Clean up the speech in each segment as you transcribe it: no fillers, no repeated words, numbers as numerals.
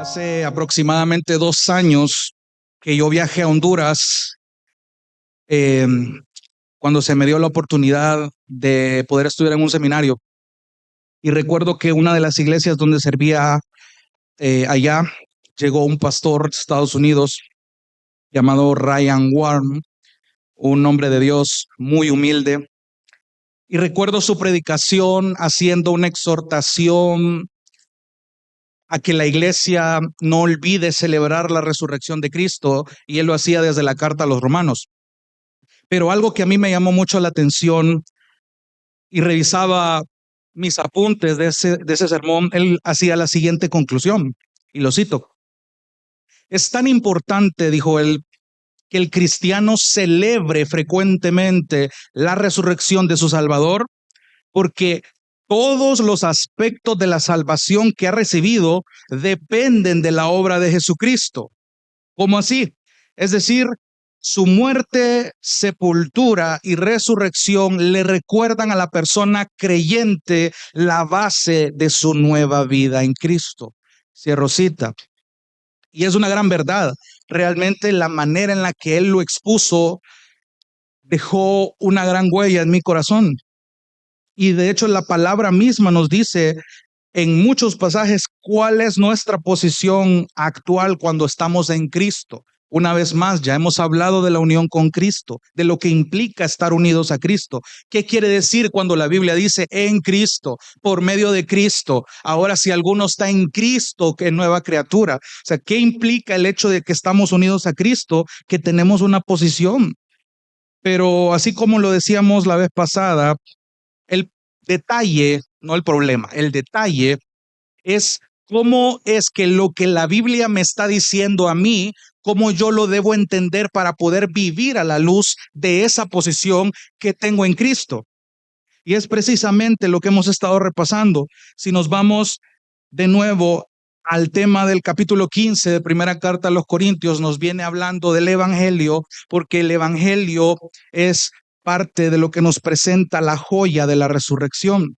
Hace aproximadamente 2 años que yo viajé a Honduras, eh, cuando se me dio la oportunidad de poder estudiar en un seminario. Y recuerdo que una de las iglesias donde servía allá, llegó un pastor de Estados Unidos llamado Ryan Warren, un hombre de Dios muy humilde. Y recuerdo su predicación haciendo una exhortación a que la iglesia no olvide celebrar la resurrección de Cristo, y él lo hacía desde la carta a los romanos. Pero algo que a mí me llamó mucho la atención, y revisaba mis apuntes de ese sermón, él hacía la siguiente conclusión, y lo cito: es tan importante, dijo él, que el cristiano celebre frecuentemente la resurrección de su Salvador, porque todos los aspectos de la salvación que ha recibido dependen de la obra de Jesucristo. ¿Cómo así? Es decir, su muerte, sepultura y resurrección le recuerdan a la persona creyente la base de su nueva vida en Cristo. Cierro cita. Y es una gran verdad. Realmente la manera en la que él lo expuso dejó una gran huella en mi corazón. Y de hecho la palabra misma nos dice en muchos pasajes cuál es nuestra posición actual cuando estamos en Cristo. Una vez más, ya hemos hablado de la unión con Cristo, de lo que implica estar unidos a Cristo. ¿Qué quiere decir cuando la Biblia dice en Cristo, por medio de Cristo? Ahora, si alguno está en Cristo, ¿qué nueva criatura? O sea, ¿qué implica el hecho de que estamos unidos a Cristo? Que tenemos una posición. Pero así como lo decíamos la vez pasada, el detalle, no el problema, el detalle es cómo es que lo que la Biblia me está diciendo a mí, cómo yo lo debo entender para poder vivir a la luz de esa posición que tengo en Cristo. Y es precisamente lo que hemos estado repasando. Si nos vamos de nuevo al tema del capítulo 15 de primera carta a los Corintios, nos viene hablando del evangelio, porque el evangelio es parte de lo que nos presenta la joya de la resurrección.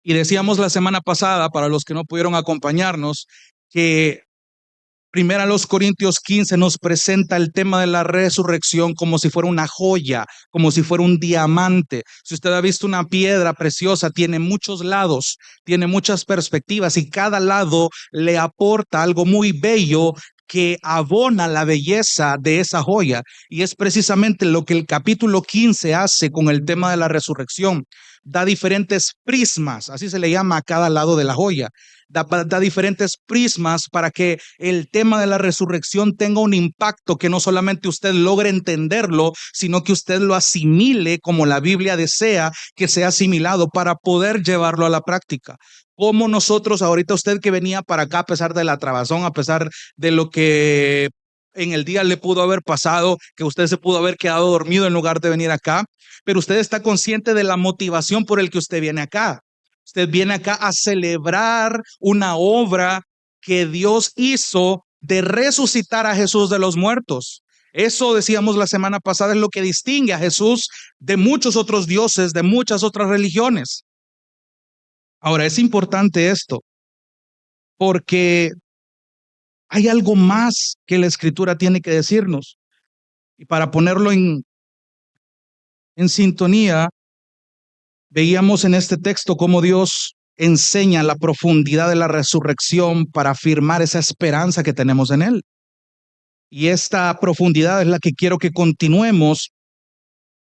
Y decíamos la semana pasada, para los que no pudieron acompañarnos, que primera los Corintios 15 nos presenta el tema de la resurrección como si fuera una joya, como si fuera un diamante. Si usted ha visto una piedra preciosa, tiene muchos lados, tiene muchas perspectivas, y cada lado le aporta algo muy bello que abona la belleza de esa joya. Y es precisamente lo que el capítulo 15 hace con el tema de la resurrección. Da diferentes prismas, así se le llama a cada lado de la joya. Da diferentes prismas para que el tema de la resurrección tenga un impacto que no solamente usted logre entenderlo, sino que usted lo asimile como la Biblia desea que sea asimilado para poder llevarlo a la práctica. Como nosotros, ahorita usted que venía para acá a pesar de la trabazón, a pesar de lo que en el día le pudo haber pasado, que usted se pudo haber quedado dormido en lugar de venir acá, pero usted está consciente de la motivación por el que usted viene acá. Usted viene acá a celebrar una obra que Dios hizo de resucitar a Jesús de los muertos. Eso decíamos la semana pasada, es lo que distingue a Jesús de muchos otros dioses, de muchas otras religiones. Ahora, es importante esto, porque hay algo más que la Escritura tiene que decirnos. Y para ponerlo en sintonía, veíamos en este texto cómo Dios enseña la profundidad de la resurrección para afirmar esa esperanza que tenemos en Él. Y esta profundidad es la que quiero que continuemos.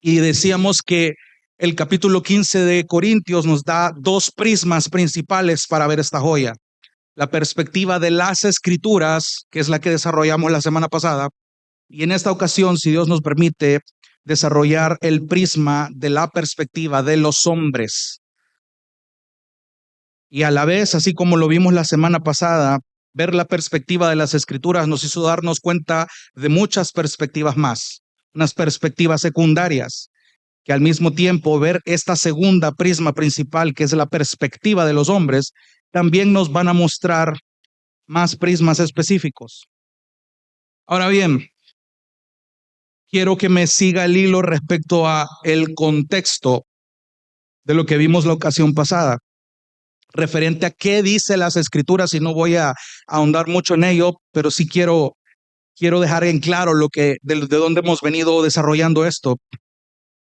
Y decíamos que el capítulo 15 de Corintios nos da dos prismas principales para ver esta joya. La perspectiva de las Escrituras, que es la que desarrollamos la semana pasada, y en esta ocasión, si Dios nos permite, desarrollar el prisma de la perspectiva de los hombres. Y a la vez, así como lo vimos la semana pasada, ver la perspectiva de las Escrituras nos hizo darnos cuenta de muchas perspectivas más, unas perspectivas secundarias, que al mismo tiempo ver esta segunda prisma principal, que es la perspectiva de los hombres, también nos van a mostrar más prismas específicos. Ahora bien, quiero que me siga el hilo respecto a el contexto de lo que vimos la ocasión pasada. referente a qué dice las Escrituras, y no voy a ahondar mucho en ello, pero sí quiero dejar en claro de dónde hemos venido desarrollando esto.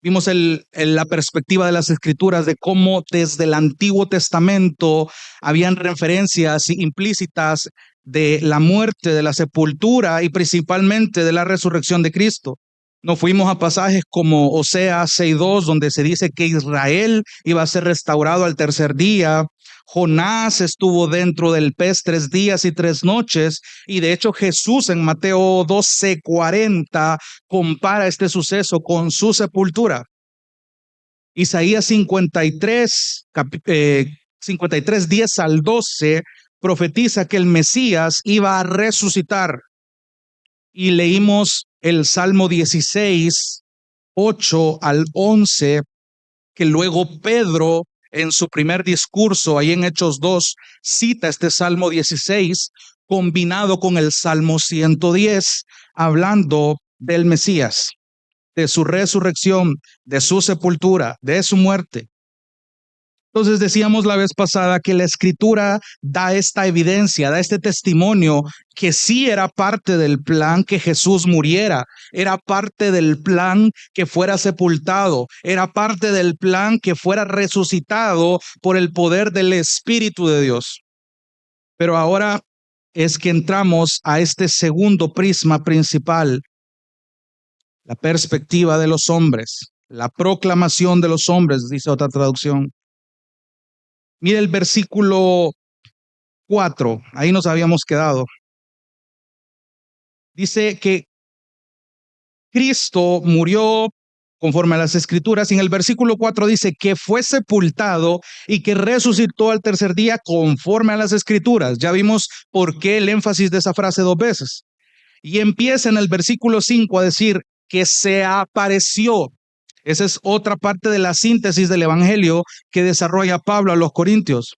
Vimos la perspectiva de las Escrituras, de cómo desde el Antiguo Testamento habían referencias implícitas de la muerte, de la sepultura y principalmente de la resurrección de Cristo. Nos fuimos a pasajes como Oseas 6:2, donde se dice que Israel iba a ser restaurado al tercer día. Jonás estuvo dentro del pez 3 días y 3 noches, y de hecho Jesús en Mateo 12:40 compara este suceso con su sepultura. Isaías 53, 10 al 12, profetiza que el Mesías iba a resucitar. Y leímos el Salmo 16, 8 al 11, que luego Pedro en su primer discurso, ahí en Hechos 2, cita este Salmo 16 combinado con el Salmo 110, hablando del Mesías, de su resurrección, de su sepultura, de su muerte. Entonces decíamos la vez pasada que la Escritura da esta evidencia, da este testimonio que sí era parte del plan que Jesús muriera, era parte del plan que fuera sepultado, era parte del plan que fuera resucitado por el poder del Espíritu de Dios. Pero ahora es que entramos a este segundo prisma principal, la perspectiva de los hombres, la proclamación de los hombres, dice otra traducción. Mire el versículo 4, ahí nos habíamos quedado. Dice que Cristo murió conforme a las Escrituras, y en el versículo 4 dice que fue sepultado y que resucitó al tercer día conforme a las Escrituras. Ya vimos por qué el énfasis de esa frase 2 veces. Y empieza en el versículo 5 a decir que se apareció. Esa es otra parte de la síntesis del evangelio que desarrolla Pablo a los Corintios.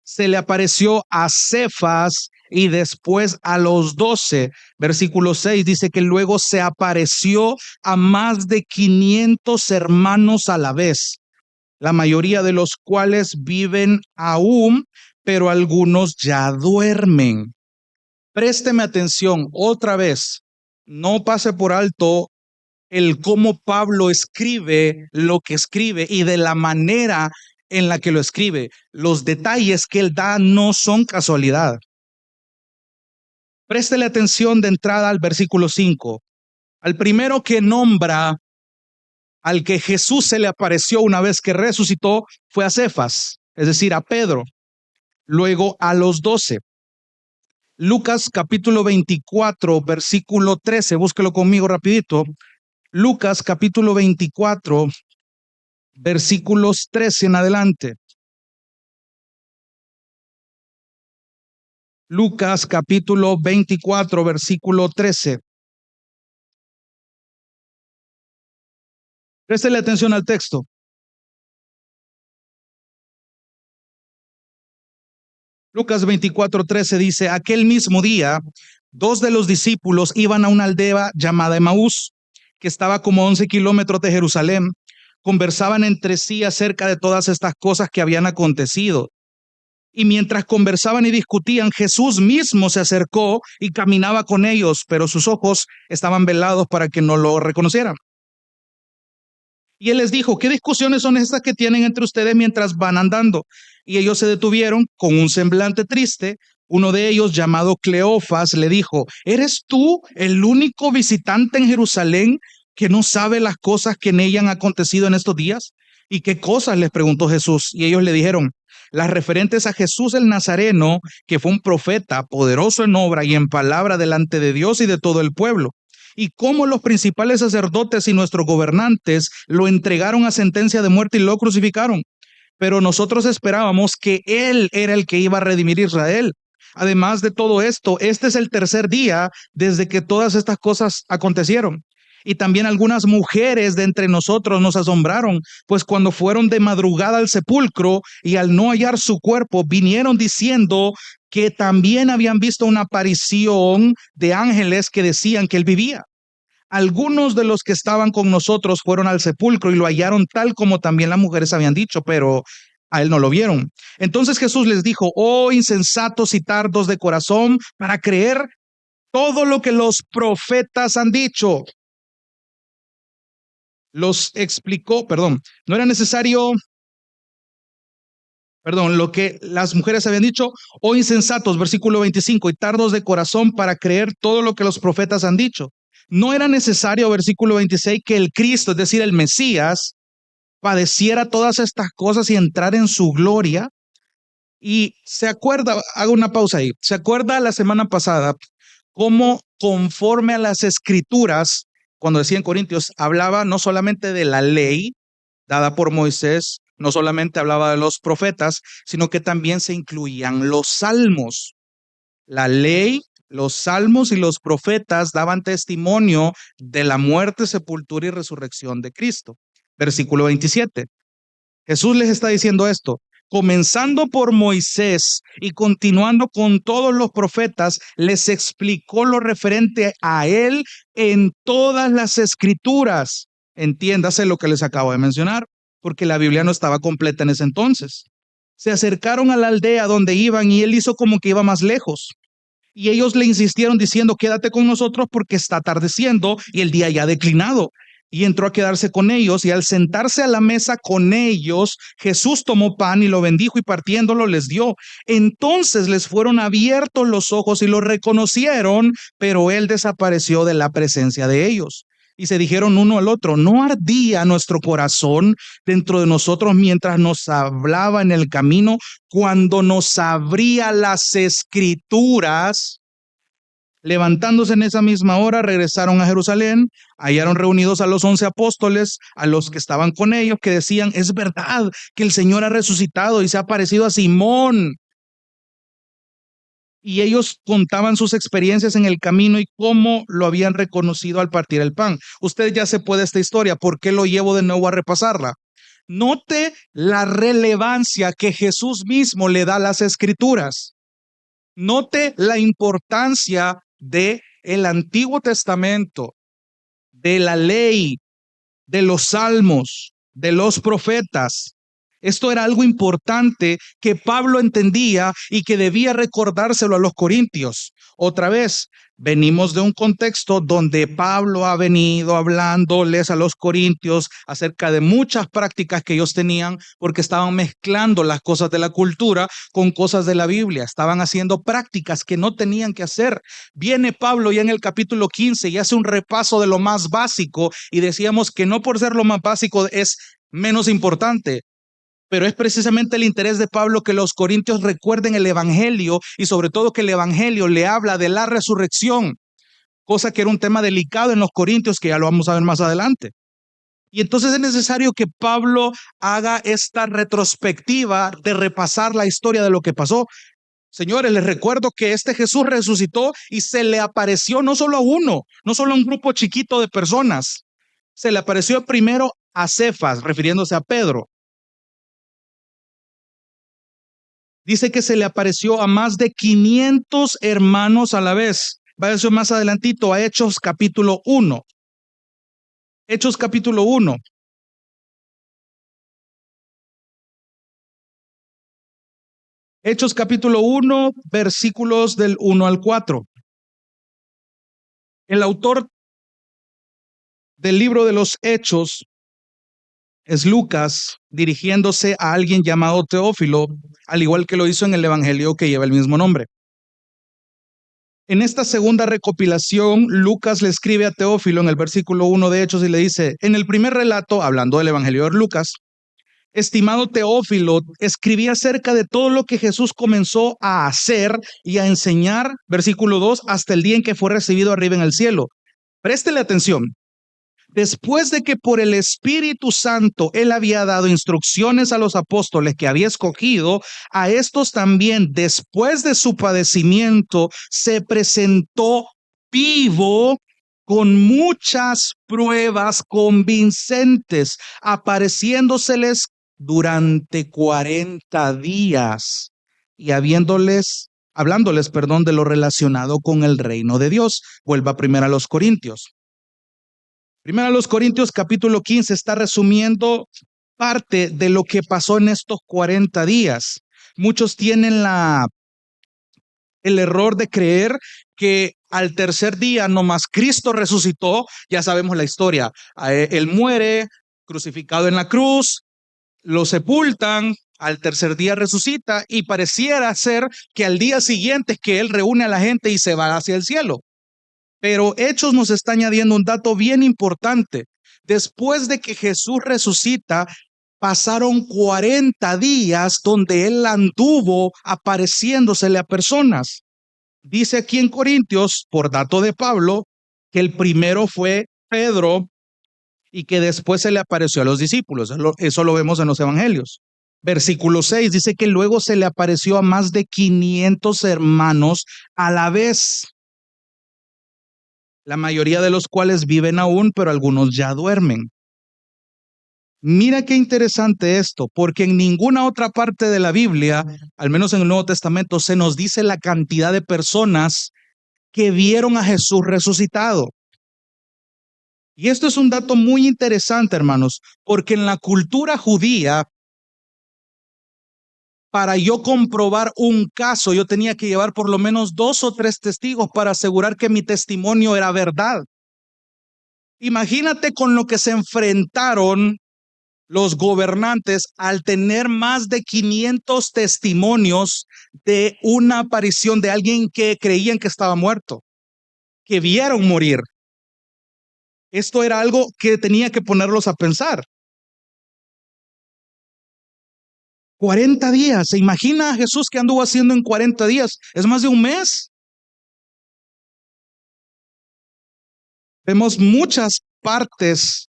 Se le apareció a Cefas y después a los 12. Versículo 6 dice que luego se apareció a más de 500 hermanos a la vez, la mayoría de los cuales viven aún, pero algunos ya duermen. Présteme atención otra vez. No pase por alto el cómo Pablo escribe lo que escribe y de la manera en la que lo escribe. Los detalles que él da no son casualidad. Préstele atención de entrada al versículo 5. Al primero que nombra al que Jesús se le apareció una vez que resucitó fue a Cefas, es decir, a Pedro. Luego a los 12. Lucas capítulo 24, versículo 13. Búsquelo conmigo rapidito. Lucas capítulo 24, versículos 13 en adelante. Lucas capítulo 24, versículo 13. Préstele atención al texto. Lucas 24, 13 dice: aquel mismo día, 2 de los discípulos iban a una aldea llamada Emaús, que estaba como 11 kilómetros de Jerusalén. Conversaban entre sí acerca de todas estas cosas que habían acontecido. Y mientras conversaban y discutían, Jesús mismo se acercó y caminaba con ellos, pero sus ojos estaban velados para que no lo reconocieran. Y él les dijo: ¿qué discusiones son estas que tienen entre ustedes mientras van andando? Y ellos se detuvieron con un semblante triste. Uno de ellos, llamado Cleofas, le dijo: ¿eres tú el único visitante en Jerusalén que no sabe las cosas que en ella han acontecido en estos días? ¿Y qué cosas?, les preguntó Jesús. Y ellos le dijeron: las referentes a Jesús el Nazareno, que fue un profeta poderoso en obra y en palabra delante de Dios y de todo el pueblo, y cómo los principales sacerdotes y nuestros gobernantes lo entregaron a sentencia de muerte y lo crucificaron. Pero nosotros esperábamos que Él era el que iba a redimir a Israel. Además de todo esto, este es el tercer día desde que todas estas cosas acontecieron. Y también algunas mujeres de entre nosotros nos asombraron, pues cuando fueron de madrugada al sepulcro y al no hallar su cuerpo, vinieron diciendo que también habían visto una aparición de ángeles que decían que él vivía. Algunos de los que estaban con nosotros fueron al sepulcro y lo hallaron tal como también las mujeres habían dicho, pero A él no lo vieron. Entonces Jesús les dijo: oh insensatos y tardos de corazón para creer todo lo que los profetas han dicho. Los explicó, no era necesario, lo que las mujeres habían dicho: oh insensatos, versículo 25, y tardos de corazón para creer todo lo que los profetas han dicho. No era necesario, versículo 26, que el Cristo, es decir, el Mesías, padeciera todas estas cosas y entrar en su gloria. Y se acuerda, hago una pausa ahí, se acuerda la semana pasada cómo conforme a las escrituras, cuando decía en Corintios, hablaba no solamente de la ley dada por Moisés, no solamente hablaba de los profetas, sino que también se incluían los salmos. La ley, los salmos y los profetas daban testimonio de la muerte, sepultura y resurrección de Cristo. Versículo 27. Jesús les está diciendo esto: comenzando por Moisés y continuando con todos los profetas, les explicó lo referente a él en todas las escrituras. Entiéndase lo que les acabo de mencionar, porque la Biblia no estaba completa en ese entonces. Se acercaron a la aldea donde iban y él hizo como que iba más lejos. Y ellos le insistieron diciendo: quédate con nosotros porque está atardeciendo y el día ya ha declinado. Y entró a quedarse con ellos, y al sentarse a la mesa con ellos, Jesús tomó pan y lo bendijo y partiéndolo les dio. Entonces les fueron abiertos los ojos y lo reconocieron, pero él desapareció de la presencia de ellos. Y se dijeron uno al otro: ¿no ardía nuestro corazón dentro de nosotros mientras nos hablaba en el camino, cuando nos abría las escrituras? Levantándose en esa misma hora, regresaron a Jerusalén, hallaron reunidos a los 11 apóstoles, a los que estaban con ellos, que decían: es verdad que el Señor ha resucitado y se ha aparecido a Simón. Y ellos contaban sus experiencias en el camino y cómo lo habían reconocido al partir el pan. Usted ya se puede esta historia, ¿por qué lo llevo de nuevo a repasarla? Note la relevancia que Jesús mismo le da a las escrituras. Note la importancia de el Antiguo Testamento, de la ley, de los salmos, de los profetas. Esto era algo importante que Pablo entendía y que debía recordárselo a los corintios. Otra vez, venimos de un contexto donde Pablo ha venido hablándoles a los corintios acerca de muchas prácticas que ellos tenían, porque estaban mezclando las cosas de la cultura con cosas de la Biblia. Estaban haciendo prácticas que no tenían que hacer. Viene Pablo ya en el capítulo 15 y hace un repaso de lo más básico, y decíamos que no por ser lo más básico es menos importante, pero es precisamente el interés de Pablo que los corintios recuerden el evangelio, y sobre todo que el evangelio le habla de la resurrección, cosa que era un tema delicado en los corintios, que ya lo vamos a ver más adelante. Y entonces es necesario que Pablo haga esta retrospectiva de repasar la historia de lo que pasó. Señores, les recuerdo que este Jesús resucitó y se le apareció no solo a uno, no solo a un grupo chiquito de personas. Se le apareció primero a Cefas, refiriéndose a Pedro. Dice que se le apareció a más de 500 hermanos a la vez. Váyase más adelantito a Hechos capítulo 1. Hechos capítulo 1. Hechos capítulo 1, versículos del 1 al 4. El autor del libro de los Hechos es Lucas, dirigiéndose a alguien llamado Teófilo, al igual que lo hizo en el evangelio que lleva el mismo nombre. En esta segunda recopilación, Lucas le escribe a Teófilo en el versículo 1 de Hechos y le dice: en el primer relato, hablando del evangelio de Lucas, estimado Teófilo, escribí acerca de todo lo que Jesús comenzó a hacer y a enseñar, versículo 2, hasta el día en que fue recibido arriba en el cielo. Préstele atención. Después de que por el Espíritu Santo él había dado instrucciones a los apóstoles que había escogido, a estos también, después de su padecimiento, se presentó vivo con muchas pruebas convincentes, apareciéndoseles durante 40 días y hablándoles, de lo relacionado con el reino de Dios. Vuelva primero a los Corintios. Primero a los Corintios capítulo 15 está resumiendo parte de lo que pasó en estos 40 días. Muchos tienen el error de creer que al tercer día nomás Cristo resucitó. Ya sabemos la historia. Él muere crucificado en la cruz, lo sepultan, al tercer día resucita y pareciera ser que al día siguiente es que Él reúne a la gente y se va hacia el cielo. Pero Hechos nos está añadiendo un dato bien importante. Después de que Jesús resucita, pasaron 40 días donde Él anduvo apareciéndosele a personas. Dice aquí en Corintios, por dato de Pablo, que el primero fue Pedro y que después se le apareció a los discípulos. Eso lo vemos en los evangelios. Versículo 6 dice que luego se le apareció a más de 500 hermanos a la vez, la mayoría de los cuales viven aún, pero algunos ya duermen. Mira qué interesante esto, porque en ninguna otra parte de la Biblia, al menos en el Nuevo Testamento, se nos dice la cantidad de personas que vieron a Jesús resucitado. Y esto es un dato muy interesante, hermanos, porque en la cultura judía, para yo comprobar un caso, yo tenía que llevar por lo menos 2 o 3 testigos para asegurar que mi testimonio era verdad. Imagínate con lo que se enfrentaron los gobernantes al tener más de 500 testimonios de una aparición de alguien que creían que estaba muerto, que vieron morir. Esto era algo que tenía que ponerlos a pensar. 40 días. ¿Se imagina a Jesús que anduvo haciendo en 40 días? Es más de un mes. Vemos muchas partes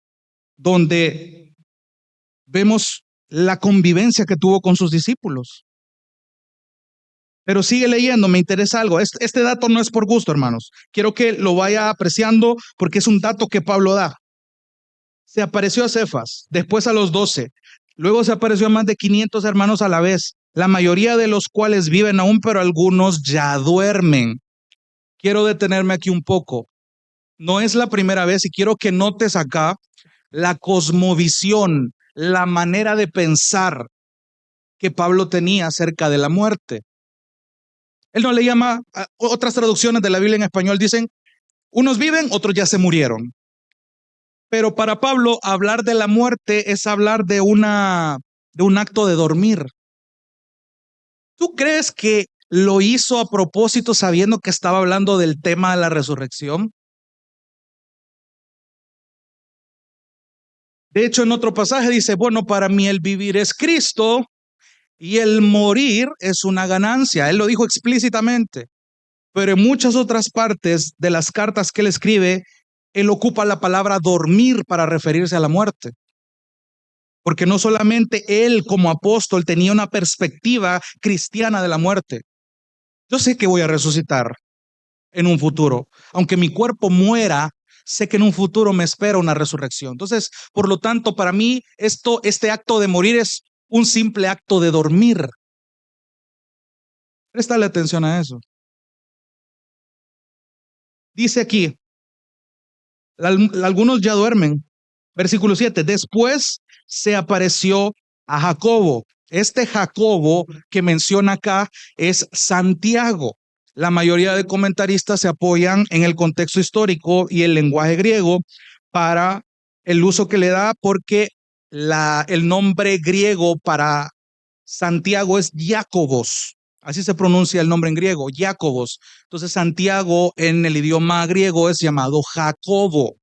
donde vemos la convivencia que tuvo con sus discípulos. Pero sigue leyendo, me interesa algo. Este dato no es por gusto, hermanos. Quiero que lo vaya apreciando porque es un dato que Pablo da. Se apareció a Cefas, después a los 12. Luego se apareció a más de 500 hermanos a la vez, la mayoría de los cuales viven aún, pero algunos ya duermen. Quiero detenerme aquí un poco. No es la primera vez y quiero que notes acá la cosmovisión, la manera de pensar que Pablo tenía acerca de la muerte. Él no le llama, otras traducciones de la Biblia en español dicen, unos viven, otros ya se murieron. Pero para Pablo, hablar de la muerte es hablar de un acto de dormir. ¿Tú crees que lo hizo a propósito sabiendo que estaba hablando del tema de la resurrección? De hecho, en otro pasaje dice, bueno, para mí el vivir es Cristo y el morir es una ganancia. Él lo dijo explícitamente. Pero en muchas otras partes de las cartas que él escribe, él ocupa la palabra dormir para referirse a la muerte. Porque no solamente él como apóstol tenía una perspectiva cristiana de la muerte. Yo sé que voy a resucitar en un futuro. Aunque mi cuerpo muera, sé que en un futuro me espera una resurrección. Entonces, por lo tanto, para mí, este acto de morir es un simple acto de dormir. Préstale atención a eso. Dice aquí, algunos ya duermen. Versículo 7, después se apareció a Jacobo. Este Jacobo que menciona acá es Santiago. La mayoría de comentaristas se apoyan en el contexto histórico y el lenguaje griego para el uso que le da, porque el nombre griego para Santiago es Jacobos. Así se pronuncia el nombre en griego, Jacobos. Entonces Santiago en el idioma griego es llamado Jacobo.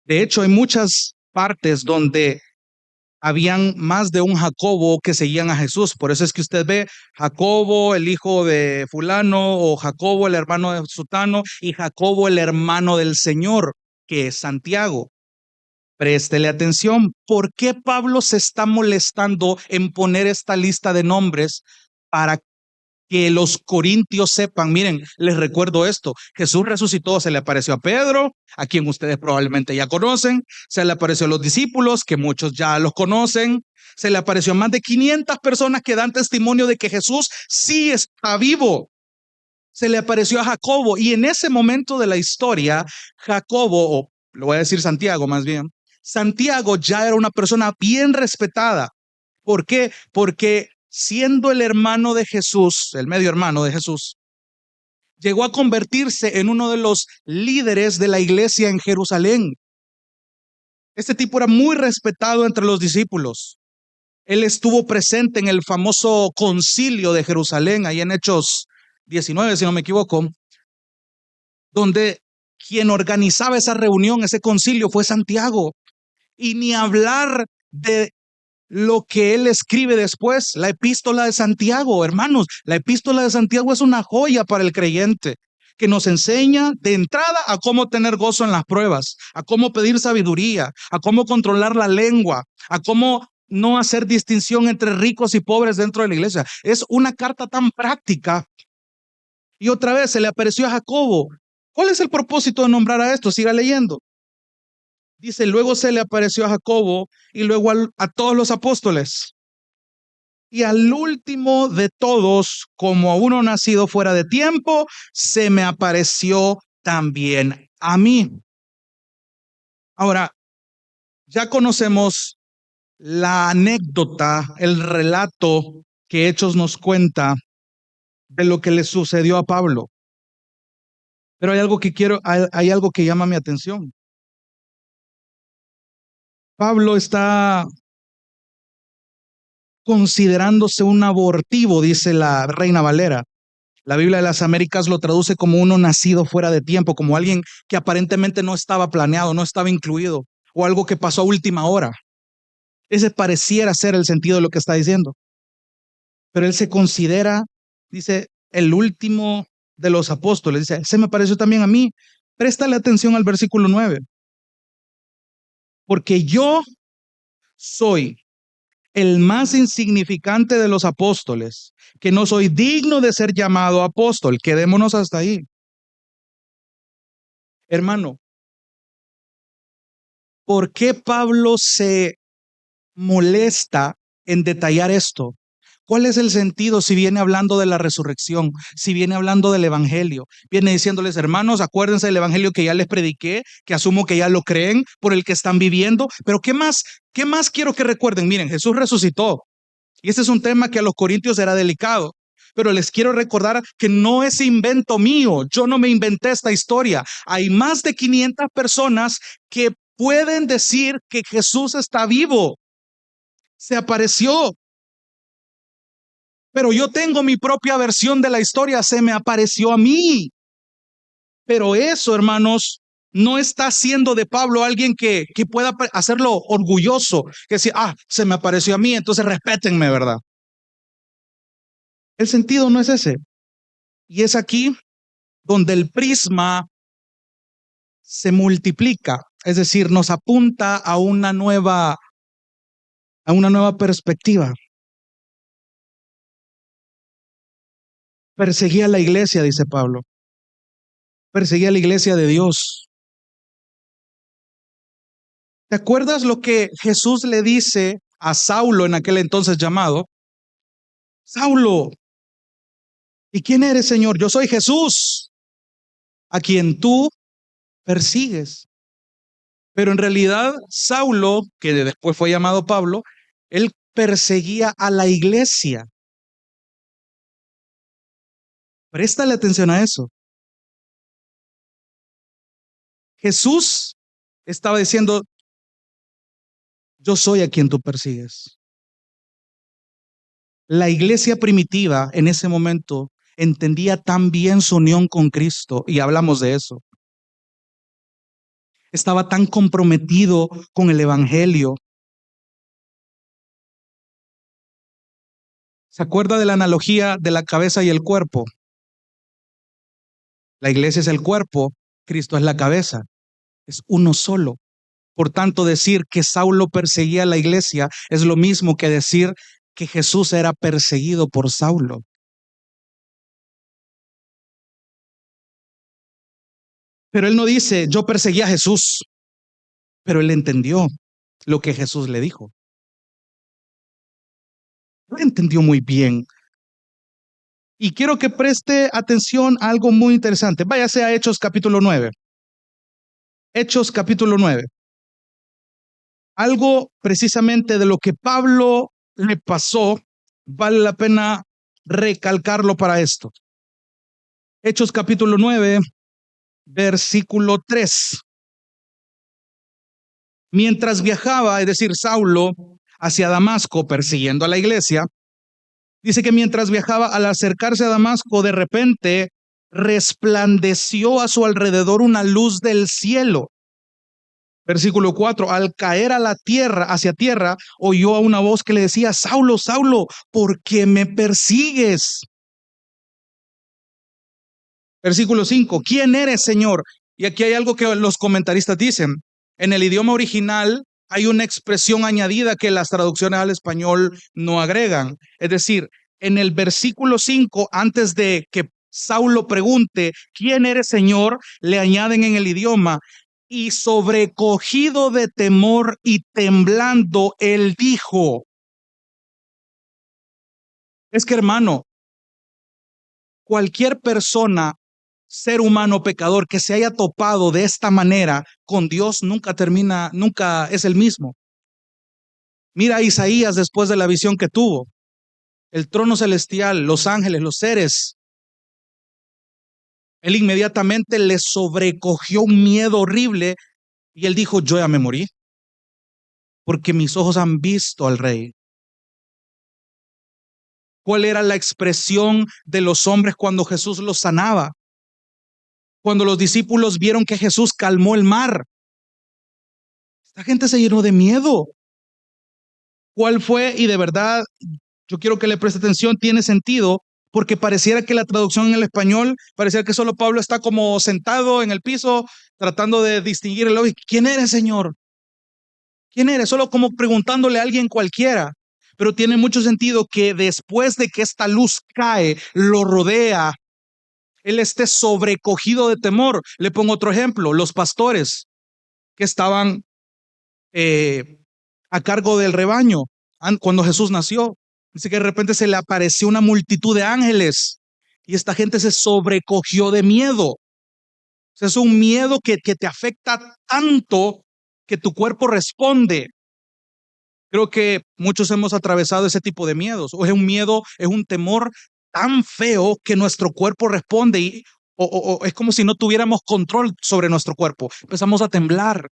De hecho, hay muchas partes donde habían más de un Jacobo que seguían a Jesús. Por eso es que usted ve Jacobo, el hijo de fulano, o Jacobo, el hermano de Sutano, y Jacobo, el hermano del Señor, que es Santiago. Préstele atención. ¿Por qué Pablo se está molestando en poner esta lista de nombres para que los corintios sepan? Miren, les recuerdo esto, Jesús resucitó, se le apareció a Pedro, a quien ustedes probablemente ya conocen, se le apareció a los discípulos, que muchos ya los conocen, se le apareció a más de 500 personas que dan testimonio de que Jesús sí está vivo. Se le apareció a Jacobo y en ese momento de la historia, Jacobo, o lo voy a decir Santiago más bien, Santiago ya era una persona bien respetada. ¿Por qué? Porque siendo el hermano de Jesús, el medio hermano de Jesús, llegó a convertirse en uno de los líderes de la iglesia en Jerusalén. Este tipo era muy respetado entre los discípulos. Él estuvo presente en el famoso concilio de Jerusalén, ahí en Hechos 19, si no me equivoco, donde quien organizaba esa reunión, ese concilio, fue Santiago. Y ni hablar de lo que él escribe después, la epístola de Santiago, hermanos. La epístola de Santiago es una joya para el creyente, que nos enseña de entrada a cómo tener gozo en las pruebas, a cómo pedir sabiduría, a cómo controlar la lengua, a cómo no hacer distinción entre ricos y pobres dentro de la iglesia. Es una carta tan práctica. Y otra vez se le apareció a Jacobo. ¿Cuál es el propósito de nombrar a esto? Siga leyendo. Dice, luego se le apareció a Jacobo y luego a todos los apóstoles. Y al último de todos, como a uno nacido fuera de tiempo, se me apareció también a mí. Ahora, ya conocemos la anécdota, el relato que Hechos nos cuenta de lo que le sucedió a Pablo. Pero hay algo que llama mi atención. Pablo está considerándose un abortivo, dice la Reina Valera. La Biblia de las Américas lo traduce como uno nacido fuera de tiempo, como alguien que aparentemente no estaba planeado, no estaba incluido, o algo que pasó a última hora. Ese pareciera ser el sentido de lo que está diciendo. Pero él se considera, dice, el último de los apóstoles. Dice, se me pareció también a mí. Préstale atención al versículo 9. Porque yo soy el más insignificante de los apóstoles, que no soy digno de ser llamado apóstol. Quedémonos hasta ahí. Hermano, ¿por qué Pablo se molesta en detallar esto? ¿Cuál es el sentido si viene hablando de la resurrección, si viene hablando del evangelio? Viene diciéndoles, hermanos, acuérdense del evangelio que ya les prediqué, que asumo que ya lo creen, por el que están viviendo. Pero ¿qué más quiero que recuerden? Miren, Jesús resucitó. Y este es un tema que a los corintios era delicado. Pero les quiero recordar que no es invento mío. Yo no me inventé esta historia. Hay más de 500 personas que pueden decir que Jesús está vivo. Se apareció. Pero yo tengo mi propia versión de la historia. Se me apareció a mí. Pero eso, hermanos, no está haciendo de Pablo alguien que pueda hacerlo orgulloso. Que decir, se me apareció a mí, entonces respétenme, ¿verdad? El sentido no es ese. Y es aquí donde el prisma se multiplica, es decir, nos apunta a una nueva perspectiva. Perseguía a la iglesia, dice Pablo. Perseguía a la iglesia de Dios. ¿Te acuerdas lo que Jesús le dice a Saulo en aquel entonces llamado? Saulo, ¿y quién eres, Señor? Yo soy Jesús, a quien tú persigues. Pero en realidad, Saulo, que después fue llamado Pablo, él perseguía a la iglesia. Préstale atención a eso. Jesús estaba diciendo, yo soy a quien tú persigues. La iglesia primitiva en ese momento entendía tan bien su unión con Cristo, y hablamos de eso. Estaba tan comprometido con el evangelio. ¿Se acuerda de la analogía de la cabeza y el cuerpo? La iglesia es el cuerpo, Cristo es la cabeza. Es uno solo. Por tanto, decir que Saulo perseguía a la iglesia es lo mismo que decir que Jesús era perseguido por Saulo. Pero él no dice, yo perseguí a Jesús, pero él entendió lo que Jesús le dijo. Lo entendió muy bien. Y quiero que preste atención a algo muy interesante. Váyase a Hechos capítulo 9. Hechos capítulo 9. Algo precisamente de lo que Pablo le pasó, vale la pena recalcarlo para esto. Hechos capítulo 9, versículo 3. Mientras viajaba, es decir, Saulo, hacia Damasco persiguiendo a la iglesia, dice que mientras viajaba, al acercarse a Damasco, de repente resplandeció a su alrededor una luz del cielo. Versículo 4, al caer a la tierra, hacia tierra, oyó a una voz que le decía: Saulo, Saulo, ¿por qué me persigues? Versículo 5, ¿quién eres, Señor? Y aquí hay algo que los comentaristas dicen. En el idioma original hay una expresión añadida que las traducciones al español no agregan. Es decir, en el versículo 5, antes de que Saulo pregunte, ¿quién eres, Señor?, le añaden en el idioma: y sobrecogido de temor y temblando, él dijo. Es que, hermano, cualquier persona, ser humano pecador que se haya topado de esta manera con Dios, nunca es el mismo. Mira a Isaías después de la visión que tuvo, el trono celestial, los ángeles, los seres. Él inmediatamente le sobrecogió un miedo horrible y él dijo: yo ya me morí, porque mis ojos han visto al Rey. ¿Cuál era la expresión de los hombres cuando Jesús los sanaba? Cuando los discípulos vieron que Jesús calmó el mar, la gente se llenó de miedo. ¿Cuál fue? Y de verdad, yo quiero que le preste atención, tiene sentido, porque pareciera que la traducción en el español, pareciera que solo Pablo está como sentado en el piso, tratando de distinguir el lógico. ¿Quién eres, Señor? ¿Quién eres? Solo como preguntándole a alguien cualquiera. Pero tiene mucho sentido que después de que esta luz cae, lo rodea, él esté sobrecogido de temor. Le pongo otro ejemplo: los pastores que estaban a cargo del rebaño cuando Jesús nació. Dice que de repente se le apareció una multitud de ángeles y esta gente se sobrecogió de miedo. O sea, es un miedo que te afecta tanto que tu cuerpo responde. Creo que muchos hemos atravesado ese tipo de miedos. O es un miedo, es un temor tan feo que nuestro cuerpo responde o es como si no tuviéramos control sobre nuestro cuerpo. Empezamos a temblar.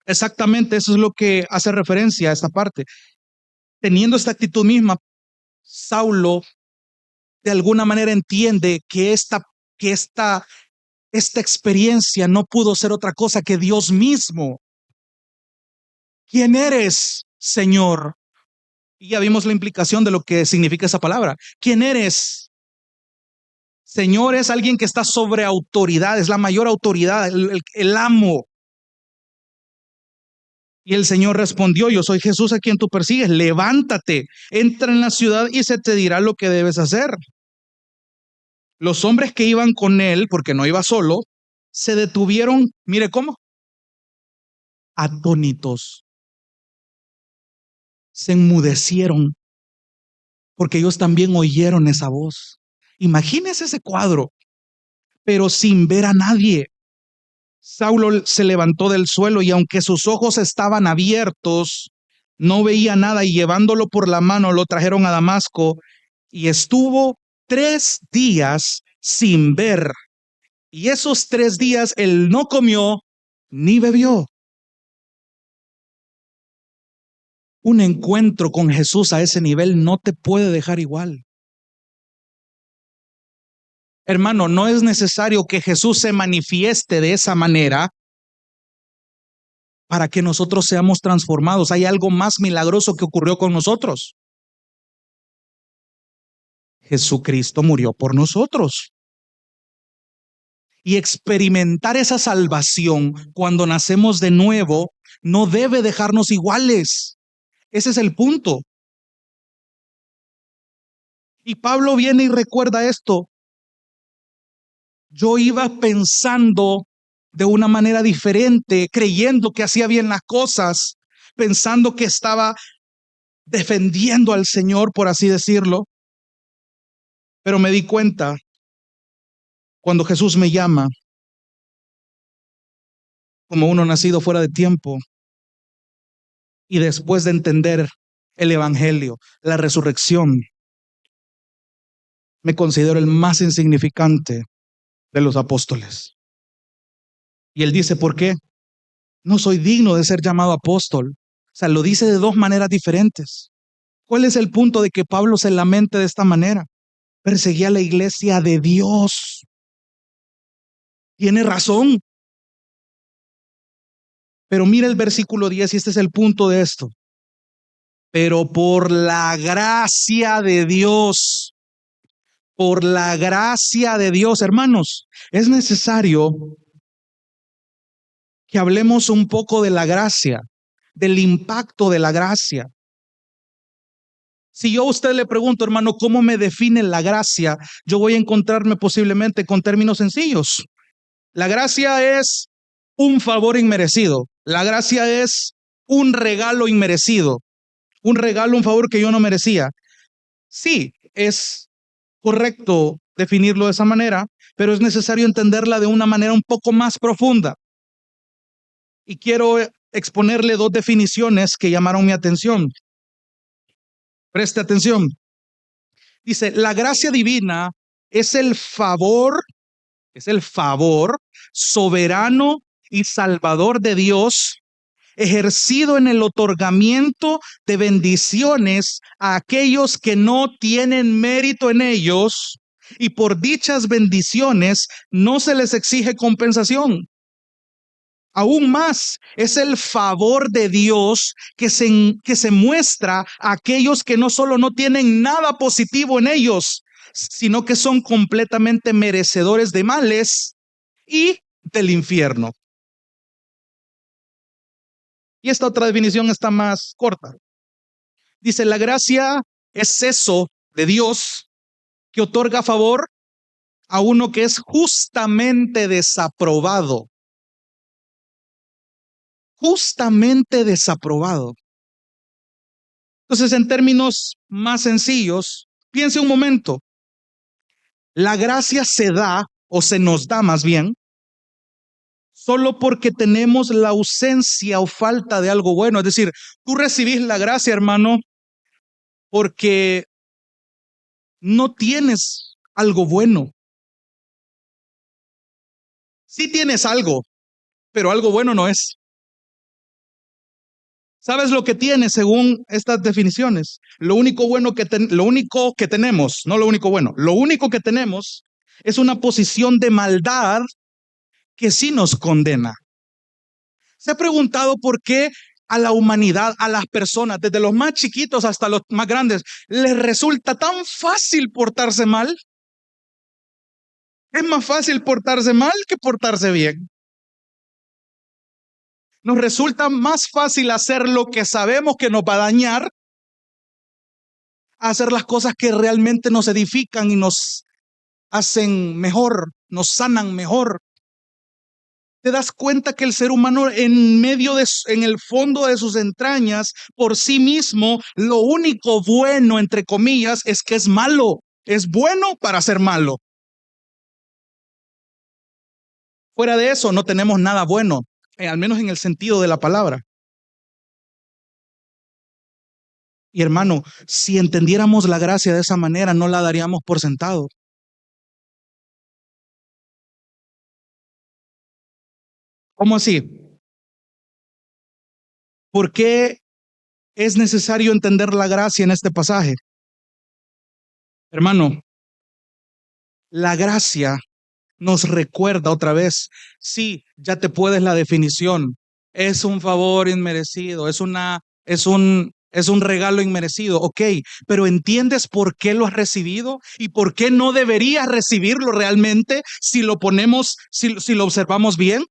Exactamente, eso es lo que hace referencia a esta parte. Teniendo esta actitud misma, Saulo de alguna manera entiende que esta experiencia no pudo ser otra cosa que Dios mismo. ¿Quién eres, Señor? Y ya vimos la implicación de lo que significa esa palabra. ¿Quién eres? Señor es alguien que está sobre autoridad, es la mayor autoridad, el amo. Y el Señor respondió: yo soy Jesús a quien tú persigues. Levántate, entra en la ciudad y se te dirá lo que debes hacer. Los hombres que iban con él, porque no iba solo, se detuvieron, mire cómo, atónitos. Se enmudecieron porque ellos también oyeron esa voz. Imagínese ese cuadro, pero sin ver a nadie. Saulo se levantó del suelo y aunque sus ojos estaban abiertos, no veía nada, y llevándolo por la mano lo trajeron a Damasco y estuvo 3 días sin ver. Y esos 3 días él no comió ni bebió. Un encuentro con Jesús a ese nivel no te puede dejar igual. Hermano, no es necesario que Jesús se manifieste de esa manera para que nosotros seamos transformados. Hay algo más milagroso que ocurrió con nosotros. Jesucristo murió por nosotros. Y experimentar esa salvación cuando nacemos de nuevo no debe dejarnos iguales. Ese es el punto. Y Pablo viene y recuerda esto. Yo iba pensando de una manera diferente, creyendo que hacía bien las cosas, pensando que estaba defendiendo al Señor, por así decirlo. Pero me di cuenta cuando Jesús me llama como uno nacido fuera de tiempo, Y después de entender el evangelio, la resurrección, me considero el más insignificante de los apóstoles. Y él dice, ¿por qué? No soy digno de ser llamado apóstol. O sea, lo dice de dos maneras diferentes. ¿Cuál es el punto de que Pablo se lamente de esta manera? Perseguía a la iglesia de Dios. Tiene razón. Pero mira el versículo 10 y este es el punto de esto. Pero por la gracia de Dios, hermanos, es necesario que hablemos un poco de la gracia, del impacto de la gracia. Si yo a usted le pregunto, hermano, ¿cómo me define la gracia? Yo voy a encontrarme posiblemente con términos sencillos. La gracia es un favor inmerecido. La gracia es un regalo inmerecido. Un regalo, un favor que yo no merecía. Sí, es correcto definirlo de esa manera, pero es necesario entenderla de una manera un poco más profunda. Y quiero exponerle dos definiciones que llamaron mi atención. Preste atención. Dice, la gracia divina es el favor soberano y salvador de Dios, ejercido en el otorgamiento de bendiciones a aquellos que no tienen mérito en ellos, y por dichas bendiciones no se les exige compensación. Aún más, es el favor de Dios que se muestra a aquellos que no solo no tienen nada positivo en ellos, sino que son completamente merecedores de males y del infierno. Y esta otra definición está más corta. Dice, la gracia es eso de Dios que otorga favor a uno que es justamente desaprobado. Justamente desaprobado. Entonces, en términos más sencillos, piense un momento. La gracia se da, o se nos da más bien, solo porque tenemos la ausencia o falta de algo bueno. Es decir, tú recibís la gracia, hermano, porque no tienes algo bueno. Sí tienes algo, pero algo bueno no es. ¿Sabes lo que tienes según estas definiciones? Lo único que tenemos, no lo único bueno, lo único que tenemos es una posición de maldad que sí nos condena. ¿Se ha preguntado por qué a la humanidad, a las personas, desde los más chiquitos hasta los más grandes, les resulta tan fácil portarse mal? Es más fácil portarse mal que portarse bien. Nos resulta más fácil hacer lo que sabemos que nos va a dañar, a hacer las cosas que realmente nos edifican y nos hacen mejor, nos sanan mejor. Te das cuenta que el ser humano en el fondo de sus entrañas, por sí mismo, lo único bueno, entre comillas, es que es malo. Es bueno para ser malo. Fuera de eso, no tenemos nada bueno, al menos en el sentido de la palabra. Y hermano, si entendiéramos la gracia de esa manera, no la daríamos por sentado. ¿Cómo así? ¿Por qué es necesario entender la gracia en este pasaje? Hermano, la gracia nos recuerda otra vez, sí, ya te puedes la definición, es un favor inmerecido, es un regalo inmerecido, ok, pero ¿entiendes por qué lo has recibido y por qué no deberías recibirlo realmente si lo ponemos, si lo observamos bien?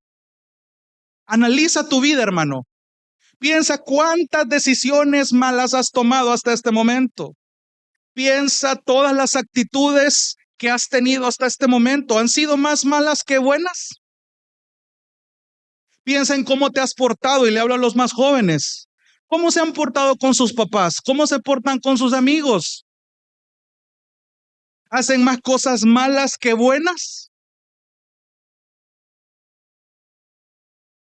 Analiza tu vida, hermano. Piensa cuántas decisiones malas has tomado hasta este momento. Piensa todas las actitudes que has tenido hasta este momento. ¿Han sido más malas que buenas? Piensa en cómo te has portado, y le hablo a los más jóvenes. ¿Cómo se han portado con sus papás? ¿Cómo se portan con sus amigos? ¿Hacen más cosas malas que buenas?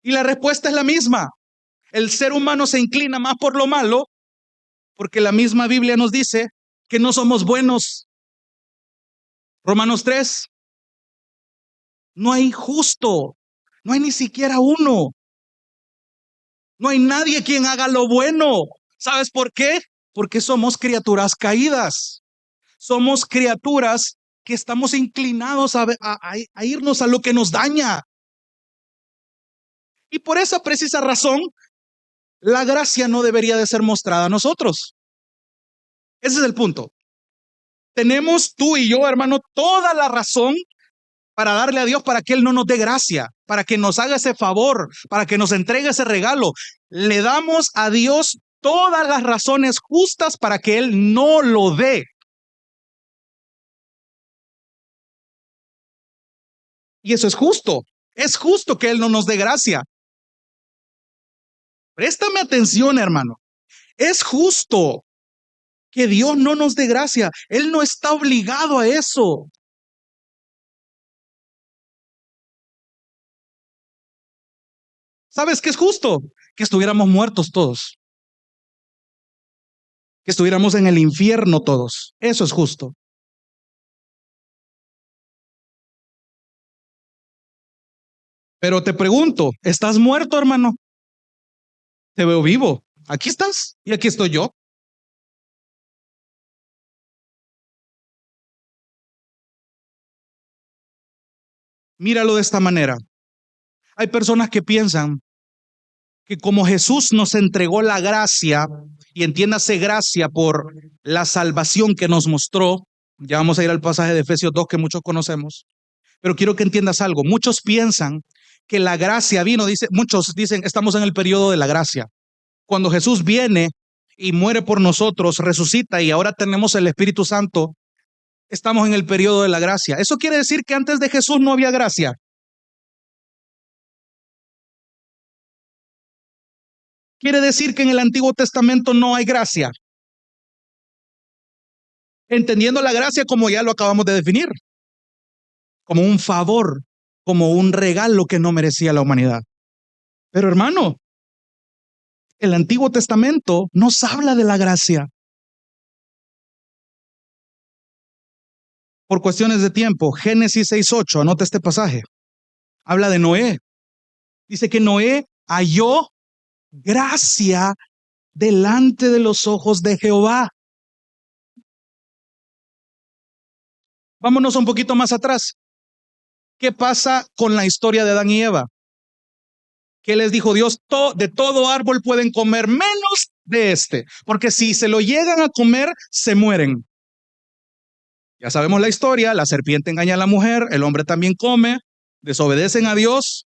Y la respuesta es la misma. El ser humano se inclina más por lo malo porque la misma Biblia nos dice que no somos buenos. Romanos 3, no hay justo, no hay ni siquiera uno. No hay nadie quien haga lo bueno. ¿Sabes por qué? Porque somos criaturas caídas. Somos criaturas que estamos inclinados a irnos a lo que nos daña. Y por esa precisa razón, la gracia no debería de ser mostrada a nosotros. Ese es el punto. Tenemos tú y yo, hermano, toda la razón para darle a Dios para que Él no nos dé gracia, para que nos haga ese favor, para que nos entregue ese regalo. Le damos a Dios todas las razones justas para que Él no lo dé. Y eso es justo. Es justo que Él no nos dé gracia. Préstame atención, hermano. Es justo que Dios no nos dé gracia. Él no está obligado a eso. ¿Sabes qué es justo? Que estuviéramos muertos todos. Que estuviéramos en el infierno todos. Eso es justo. Pero te pregunto, ¿estás muerto, hermano? Te veo vivo. Aquí estás y aquí estoy yo. Míralo de esta manera. Hay personas que piensan que como Jesús nos entregó la gracia, y entiéndase gracia por la salvación que nos mostró, ya vamos a ir al pasaje de Efesios 2 que muchos conocemos, pero quiero que entiendas algo. Muchos piensan que la gracia vino, muchos dicen, estamos en el periodo de la gracia. Cuando Jesús viene y muere por nosotros, resucita y ahora tenemos el Espíritu Santo, estamos en el periodo de la gracia. Eso quiere decir que antes de Jesús no había gracia. Quiere decir que en el Antiguo Testamento no hay gracia. Entendiendo la gracia como ya lo acabamos de definir, como un favor, como un regalo que no merecía la humanidad. Pero hermano, el Antiguo Testamento nos habla de la gracia. Por cuestiones de tiempo, Génesis 6:8, anota este pasaje. Habla de Noé. Dice que Noé halló gracia delante de los ojos de Jehová. Vámonos un poquito más atrás. ¿Qué pasa con la historia de Adán y Eva? ¿Qué les dijo Dios? De todo árbol pueden comer menos de este, porque si se lo llegan a comer, se mueren. Ya sabemos la historia, la serpiente engaña a la mujer, el hombre también come, desobedecen a Dios.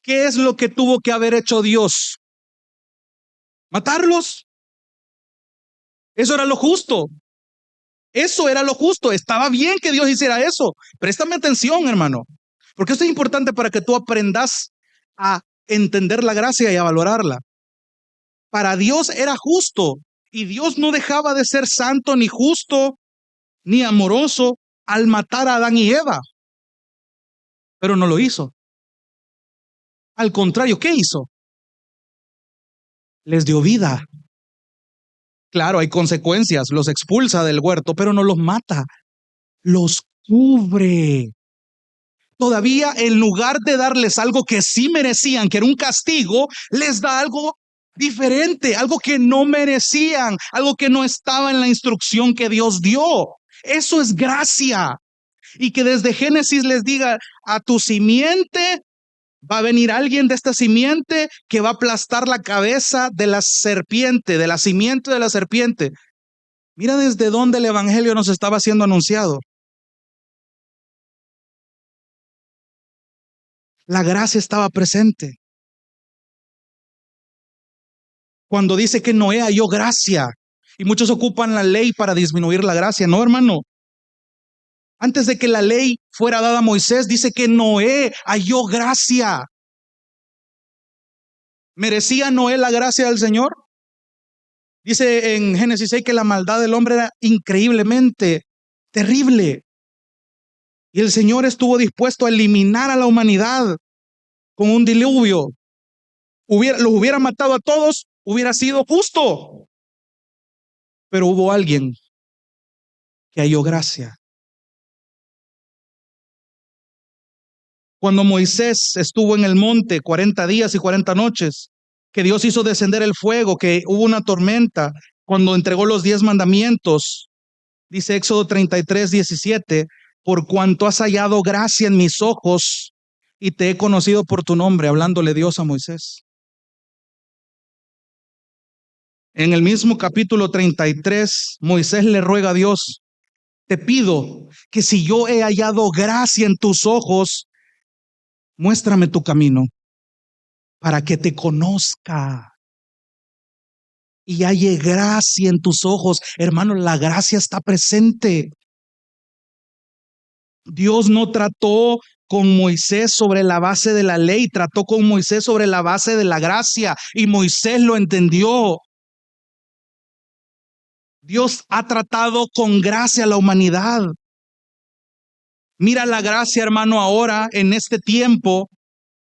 ¿Qué es lo que tuvo que haber hecho Dios? ¿Matarlos? Eso era lo justo. Eso era lo justo. Estaba bien que Dios hiciera eso. Préstame atención, hermano, porque esto es importante para que tú aprendas a entender la gracia y a valorarla. Para Dios era justo y Dios no dejaba de ser santo ni justo ni amoroso al matar a Adán y Eva. Pero no lo hizo. Al contrario, ¿qué hizo? Les dio vida. Claro, hay consecuencias, los expulsa del huerto, pero no los mata, los cubre. Todavía en lugar de darles algo que sí merecían, que era un castigo, les da algo diferente, algo que no merecían, algo que no estaba en la instrucción que Dios dio. Eso es gracia. Y que desde Génesis les diga, a tu simiente va a venir alguien de esta simiente que va a aplastar la cabeza de la serpiente, de la simiente de la serpiente. Mira desde dónde el evangelio nos estaba siendo anunciado. La gracia estaba presente. Cuando dice que Noé halló gracia, y muchos ocupan la ley para disminuir la gracia. No, hermano. Antes de que la ley fuera dada a Moisés, dice que Noé halló gracia. ¿Merecía Noé la gracia del Señor? Dice en Génesis 6 que la maldad del hombre era increíblemente terrible. Y el Señor estuvo dispuesto a eliminar a la humanidad con un diluvio. los hubiera matado a todos, hubiera sido justo. Pero hubo alguien que halló gracia. Cuando Moisés estuvo en el monte 40 días y 40 noches, que Dios hizo descender el fuego, que hubo una tormenta, cuando entregó los 10 mandamientos, dice Éxodo 33:17, por cuanto has hallado gracia en mis ojos y te he conocido por tu nombre, hablándole Dios a Moisés. En el mismo capítulo 33, Moisés le ruega a Dios, te pido que si yo he hallado gracia en tus ojos, muéstrame tu camino para que te conozca y halle gracia en tus ojos. Hermano, la gracia está presente. Dios no trató con Moisés sobre la base de la ley, trató con Moisés sobre la base de la gracia y Moisés lo entendió. Dios ha tratado con gracia a la humanidad. Mira la gracia, hermano, ahora en este tiempo.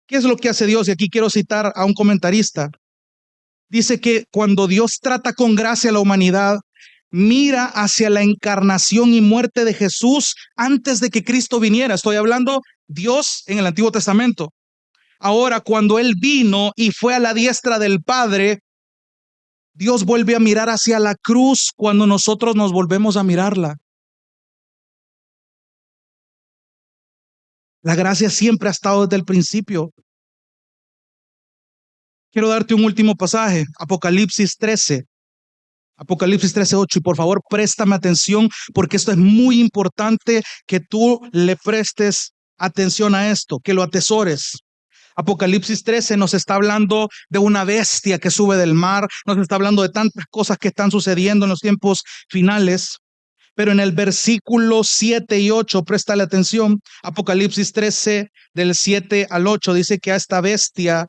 ¿Qué es lo que hace Dios? Y aquí quiero citar a un comentarista. Dice que cuando Dios trata con gracia a la humanidad, mira hacia la encarnación y muerte de Jesús antes de que Cristo viniera. Estoy hablando Dios en el Antiguo Testamento. Ahora, cuando Él vino y fue a la diestra del Padre, Dios vuelve a mirar hacia la cruz cuando nosotros nos volvemos a mirarla. La gracia siempre ha estado desde el principio. Quiero darte un último pasaje, Apocalipsis 13. Apocalipsis 13:8, y por favor préstame atención porque esto es muy importante que tú le prestes atención a esto, que lo atesores. Apocalipsis 13 nos está hablando de una bestia que sube del mar, nos está hablando de tantas cosas que están sucediendo en los tiempos finales, pero en el versículo 7 y 8, préstale atención, Apocalipsis 13 del 7 al 8 dice que a esta bestia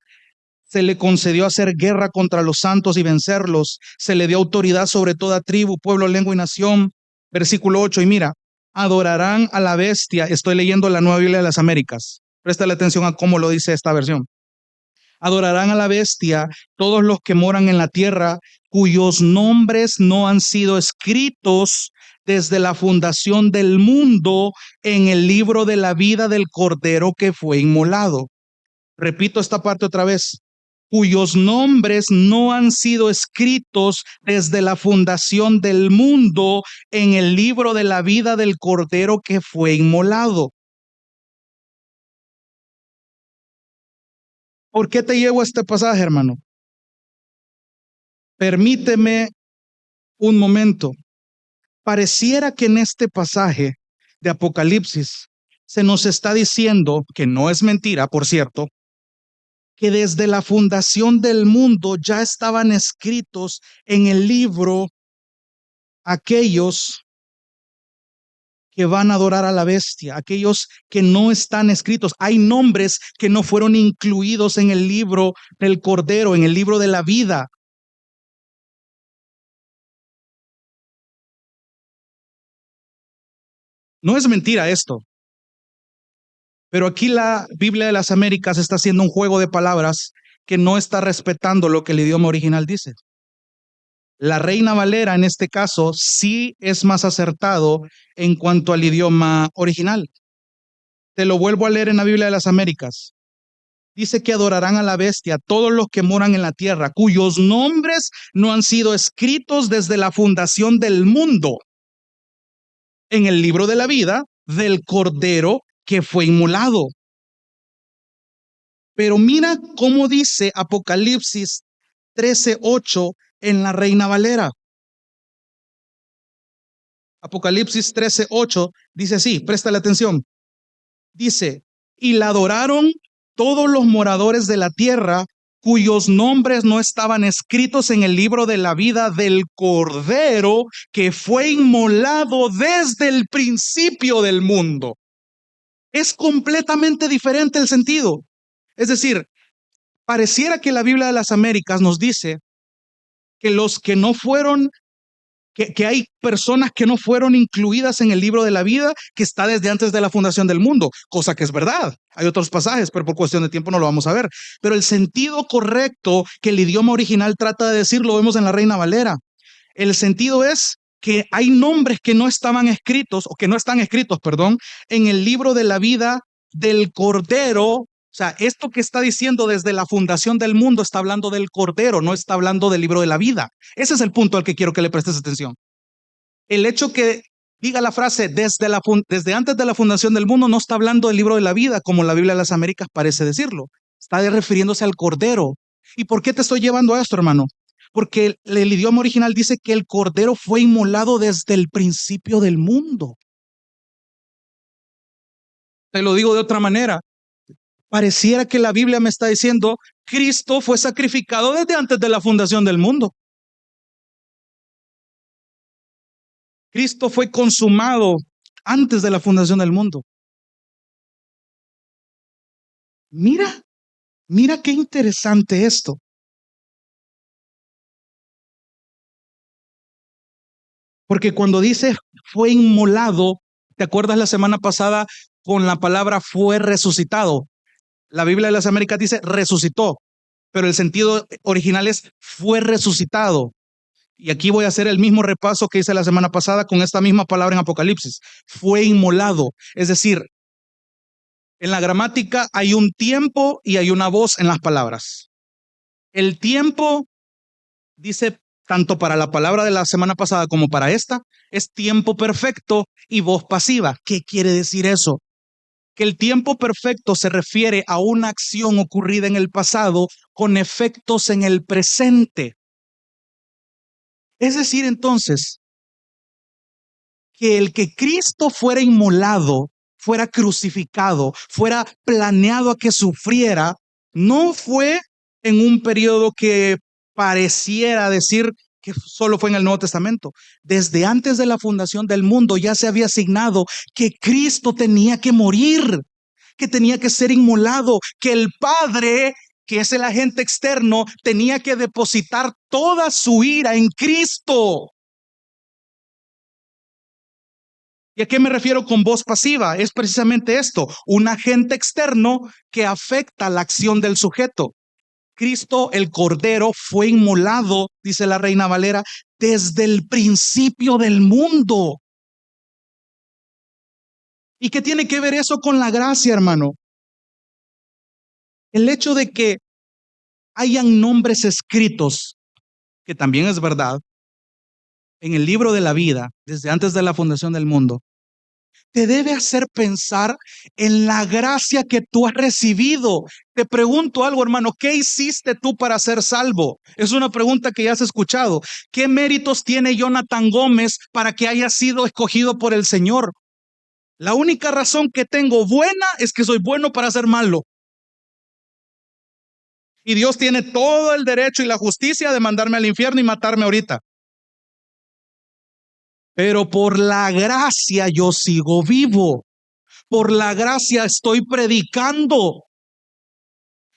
se le concedió hacer guerra contra los santos y vencerlos. Se le dio autoridad sobre toda tribu, pueblo, lengua y nación. Versículo 8, y mira, adorarán a la bestia. Estoy leyendo la Nueva Biblia de las Américas. Préstale atención a cómo lo dice esta versión. Adorarán a la bestia todos los que moran en la tierra, cuyos nombres no han sido escritos desde la fundación del mundo en el libro de la vida del Cordero que fue inmolado. Repito esta parte otra vez. Cuyos nombres no han sido escritos desde la fundación del mundo en el libro de la vida del Cordero que fue inmolado. ¿Por qué te llevo a este pasaje, hermano? Permíteme un momento. Pareciera que en este pasaje de Apocalipsis se nos está diciendo, que no es mentira, por cierto, que desde la fundación del mundo ya estaban escritos en el libro aquellos que van a adorar a la bestia, aquellos que no están escritos. Hay nombres que no fueron incluidos en el libro del Cordero, en el libro de la vida. No es mentira esto, pero aquí la Biblia de las Américas está haciendo un juego de palabras que no está respetando lo que el idioma original dice. La Reina Valera en este caso sí es más acertado en cuanto al idioma original. Te lo vuelvo a leer en la Biblia de las Américas. Dice que adorarán a la bestia todos los que moran en la tierra, cuyos nombres no han sido escritos desde la fundación del mundo en el libro de la vida del Cordero que fue inmolado. Pero mira cómo dice Apocalipsis 13:8 en la Reina Valera. Apocalipsis 13:8 dice así, préstale atención. Dice, y la adoraron todos los moradores de la tierra cuyos nombres no estaban escritos en el libro de la vida del Cordero que fue inmolado desde el principio del mundo. Es completamente diferente el sentido. Es decir, pareciera que la Biblia de las Américas nos dice que los que no fueron que hay personas que no fueron incluidas en el libro de la vida que está desde antes de la fundación del mundo, cosa que es verdad. Hay otros pasajes, pero por cuestión de tiempo no lo vamos a ver. Pero el sentido correcto que el idioma original trata de decir lo vemos en la Reina Valera. El sentido es que hay nombres que no estaban escritos, o que no están escritos, perdón, en el libro de la vida del Cordero. O sea, esto que está diciendo desde la fundación del mundo está hablando del Cordero, no está hablando del libro de la vida. Ese es el punto al que quiero que le prestes atención. El hecho que diga la frase desde antes de la fundación del mundo no está hablando del libro de la vida, como la Biblia de las Américas parece decirlo. Está refiriéndose al Cordero. ¿Y por qué te estoy llevando a esto, hermano? Porque el idioma original dice que el Cordero fue inmolado desde el principio del mundo. Te lo digo de otra manera. Pareciera que la Biblia me está diciendo, Cristo fue sacrificado desde antes de la fundación del mundo. Cristo fue consumado antes de la fundación del mundo. Mira qué interesante esto. Porque cuando dice fue inmolado, ¿te acuerdas la semana pasada con la palabra fue resucitado? La Biblia de las Américas dice resucitó, pero el sentido original es fue resucitado. Y aquí voy a hacer el mismo repaso que hice la semana pasada con esta misma palabra en Apocalipsis. Fue inmolado. Es decir, en la gramática hay un tiempo y hay una voz en las palabras. El tiempo dice tanto para la palabra de la semana pasada como para esta, es tiempo perfecto y voz pasiva. ¿Qué quiere decir eso? Que el tiempo perfecto se refiere a una acción ocurrida en el pasado con efectos en el presente. Es decir, entonces, que el que Cristo fuera inmolado, fuera crucificado, fuera planeado a que sufriera, no fue en un periodo que pareciera decir que solo fue en el Nuevo Testamento. Desde antes de la fundación del mundo ya se había asignado que Cristo tenía que morir, que tenía que ser inmolado, que el Padre, que es el agente externo, tenía que depositar toda su ira en Cristo. ¿Y a qué me refiero con voz pasiva? Es precisamente esto, un agente externo que afecta la acción del sujeto. Cristo, el Cordero, fue inmolado, dice la Reina Valera, desde el principio del mundo. ¿Y qué tiene que ver eso con la gracia, hermano? El hecho de que hayan nombres escritos, que también es verdad, en el libro de la vida, desde antes de la fundación del mundo, te debe hacer pensar en la gracia que tú has recibido. Te pregunto algo, hermano, ¿qué hiciste tú para ser salvo? Es una pregunta que ya has escuchado. ¿Qué méritos tiene Jonathan Gómez para que haya sido escogido por el Señor? La única razón que tengo buena es que soy bueno para ser malo. Y Dios tiene todo el derecho y la justicia de mandarme al infierno y matarme ahorita. Pero por la gracia yo sigo vivo. Por la gracia estoy predicando.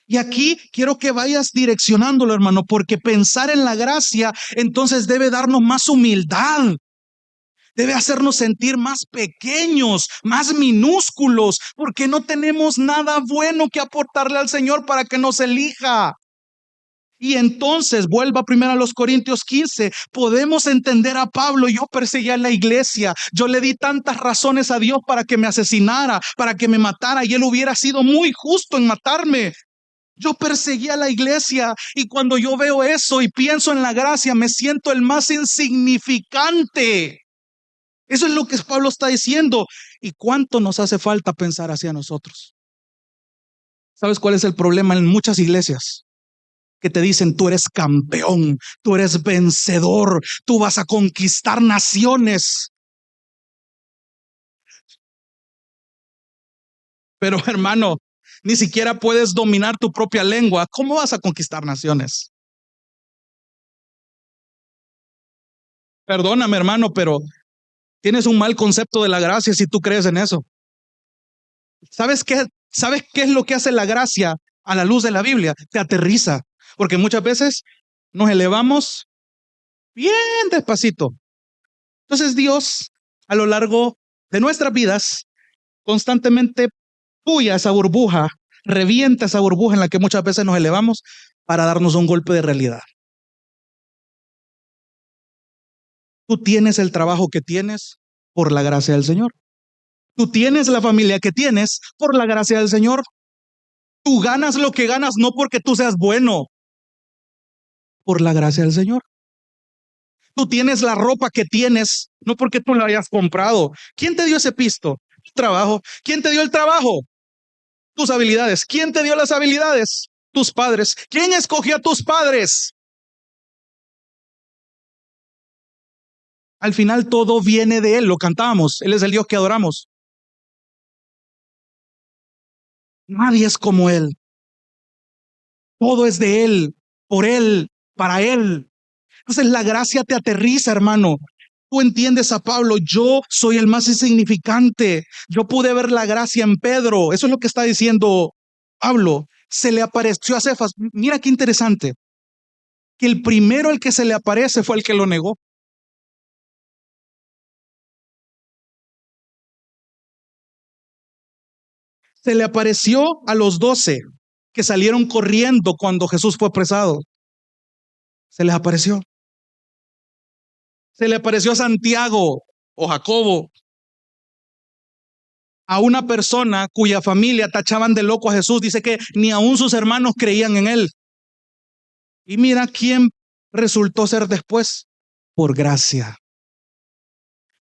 Y aquí quiero que vayas direccionándolo, hermano, porque pensar en la gracia entonces debe darnos más humildad. Debe hacernos sentir más pequeños, más minúsculos, porque no tenemos nada bueno que aportarle al Señor para que nos elija. Y entonces, vuelva primero a los Corintios 15, podemos entender a Pablo. Yo perseguía a la iglesia, yo le di tantas razones a Dios para que me asesinara, para que me matara, y él hubiera sido muy justo en matarme. Yo perseguía a la iglesia, y cuando yo veo eso y pienso en la gracia, me siento el más insignificante. Eso es lo que Pablo está diciendo. ¿Y cuánto nos hace falta pensar hacia nosotros? ¿Sabes cuál es el problema en muchas iglesias? Que te dicen, tú eres campeón, tú eres vencedor, tú vas a conquistar naciones. Pero hermano, ni siquiera puedes dominar tu propia lengua. ¿Cómo vas a conquistar naciones? Perdóname, hermano, pero tienes un mal concepto de la gracia si tú crees en eso. ¿Sabes qué? ¿Sabes qué es lo que hace la gracia a la luz de la Biblia? Te aterriza, porque muchas veces nos elevamos bien despacito Entonces Dios, a lo largo de nuestras vidas, constantemente puya esa burbuja, revienta esa burbuja en la que muchas veces nos elevamos para darnos un golpe de realidad. Tú tienes el trabajo que tienes por la gracia del Señor. Tú tienes la familia que tienes por la gracia del Señor. Tú ganas lo que ganas no porque tú seas bueno, por la gracia del Señor. Tú tienes la ropa que tienes no porque tú la hayas comprado. ¿Quién te dio ese pisto? Tu trabajo. ¿Quién te dio el trabajo? Tus habilidades. ¿Quién te dio las habilidades? Tus padres. ¿Quién escogió a tus padres? Al final todo viene de Él, lo cantamos. Él es el Dios que adoramos. Nadie es como Él. Todo es de Él, por Él, para Él. Entonces la gracia te aterriza, hermano. Tú entiendes a Pablo, yo soy el más insignificante. Yo pude ver la gracia en Pedro. Eso es lo que está diciendo Pablo. Se le apareció a Cefas. Mira qué interesante. Que el primero al que se le aparece fue el que lo negó. Se le apareció a los 12 que salieron corriendo cuando Jesús fue apresado. Se les apareció. Se le apareció a Santiago o Jacobo, a una persona cuya familia tachaban de loco a Jesús. Dice que ni aún sus hermanos creían en él. Y mira quién resultó ser después, por gracia.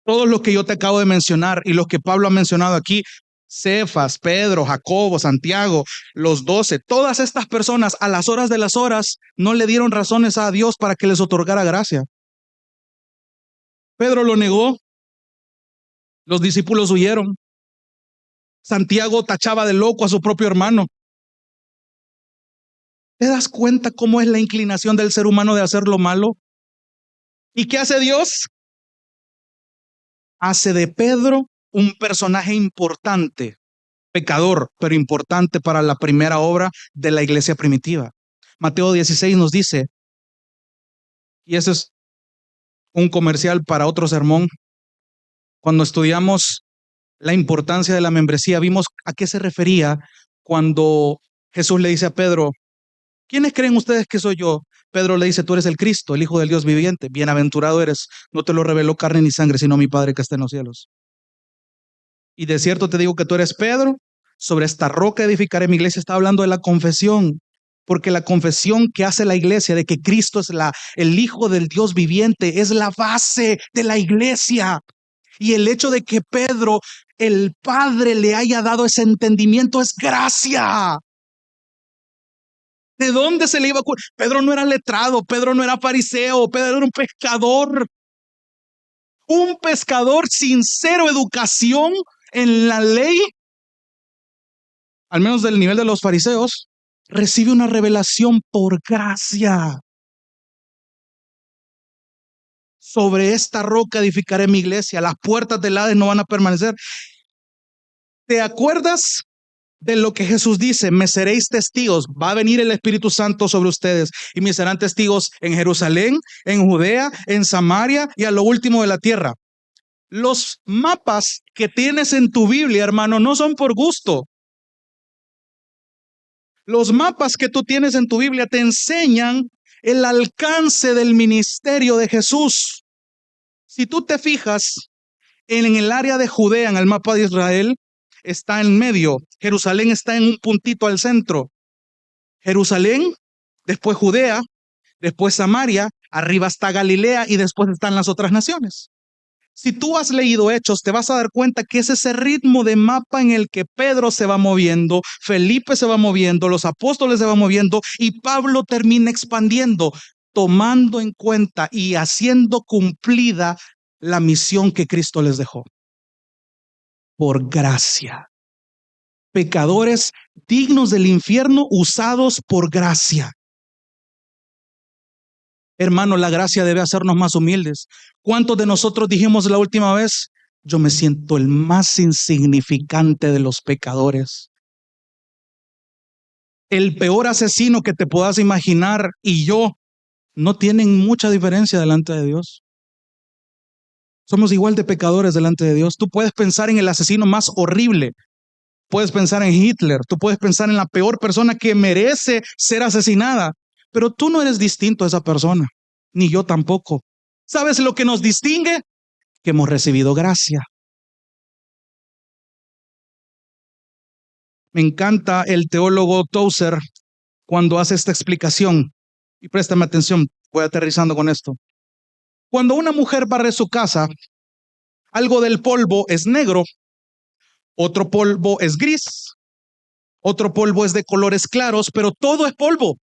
Todos los que yo te acabo de mencionar y los que Pablo ha mencionado aquí, Cefas, Pedro, Jacobo, Santiago, los 12, todas estas personas a las horas de las horas no le dieron razones a Dios para que les otorgara gracia. Pedro lo negó, los discípulos huyeron. Santiago tachaba de loco a su propio hermano. ¿Te das cuenta cómo es la inclinación del ser humano de hacer lo malo? ¿Y qué hace Dios? Hace de Pedro un personaje importante, pecador, pero importante para la primera obra de la iglesia primitiva. Mateo 16 nos dice, y ese es un comercial para otro sermón, cuando estudiamos la importancia de la membresía, vimos a qué se refería cuando Jesús le dice a Pedro, ¿quiénes creen ustedes que soy yo? Pedro le dice, tú eres el Cristo, el Hijo del Dios viviente. Bienaventurado eres, no te lo reveló carne ni sangre, sino mi Padre que está en los cielos. Y de cierto te digo que tú eres Pedro, sobre esta roca edificaré mi iglesia. Está hablando de la confesión, porque la confesión que hace la iglesia de que Cristo es el Hijo del Dios viviente es la base de la iglesia. Y el hecho de que Pedro, el Padre, le haya dado ese entendimiento es gracia. ¿De dónde se le iba a ocurrir? Pedro no era letrado, Pedro no era fariseo, Pedro era un pescador. Un pescador sin cero educación en la ley, al menos del nivel de los fariseos, recibe una revelación por gracia. Sobre esta roca edificaré mi iglesia, las puertas del Hades no van a permanecer. ¿Te acuerdas de lo que Jesús dice? Me seréis testigos, va a venir el Espíritu Santo sobre ustedes y me serán testigos en Jerusalén, en Judea, en Samaria y a lo último de la tierra. Los mapas que tienes en tu Biblia, hermano, no son por gusto. Los mapas que tú tienes en tu Biblia te enseñan el alcance del ministerio de Jesús. Si tú te fijas en el área de Judea, en el mapa de Israel, está en medio. Jerusalén está en un puntito al centro. Jerusalén, después Judea, después Samaria, arriba está Galilea y después están las otras naciones. Si tú has leído Hechos, te vas a dar cuenta que es ese ritmo de mapa en el que Pedro se va moviendo, Felipe se va moviendo, los apóstoles se van moviendo y Pablo termina expandiendo, tomando en cuenta y haciendo cumplida la misión que Cristo les dejó. Por gracia. Pecadores dignos del infierno usados por gracia. Hermano, la gracia debe hacernos más humildes. ¿Cuántos de nosotros dijimos la última vez? Yo me siento el más insignificante de los pecadores. El peor asesino que te puedas imaginar y yo no tienen mucha diferencia delante de Dios. Somos igual de pecadores delante de Dios. Tú puedes pensar en el asesino más horrible, puedes pensar en Hitler, tú puedes pensar en la peor persona que merece ser asesinada, pero tú no eres distinto a esa persona, ni yo tampoco. ¿Sabes lo que nos distingue? Que hemos recibido gracia. Me encanta el teólogo Tozer cuando hace esta explicación. Y préstame atención, voy aterrizando con esto. Cuando una mujer barre su casa, algo del polvo es negro, otro polvo es gris, otro polvo es de colores claros, pero todo es polvo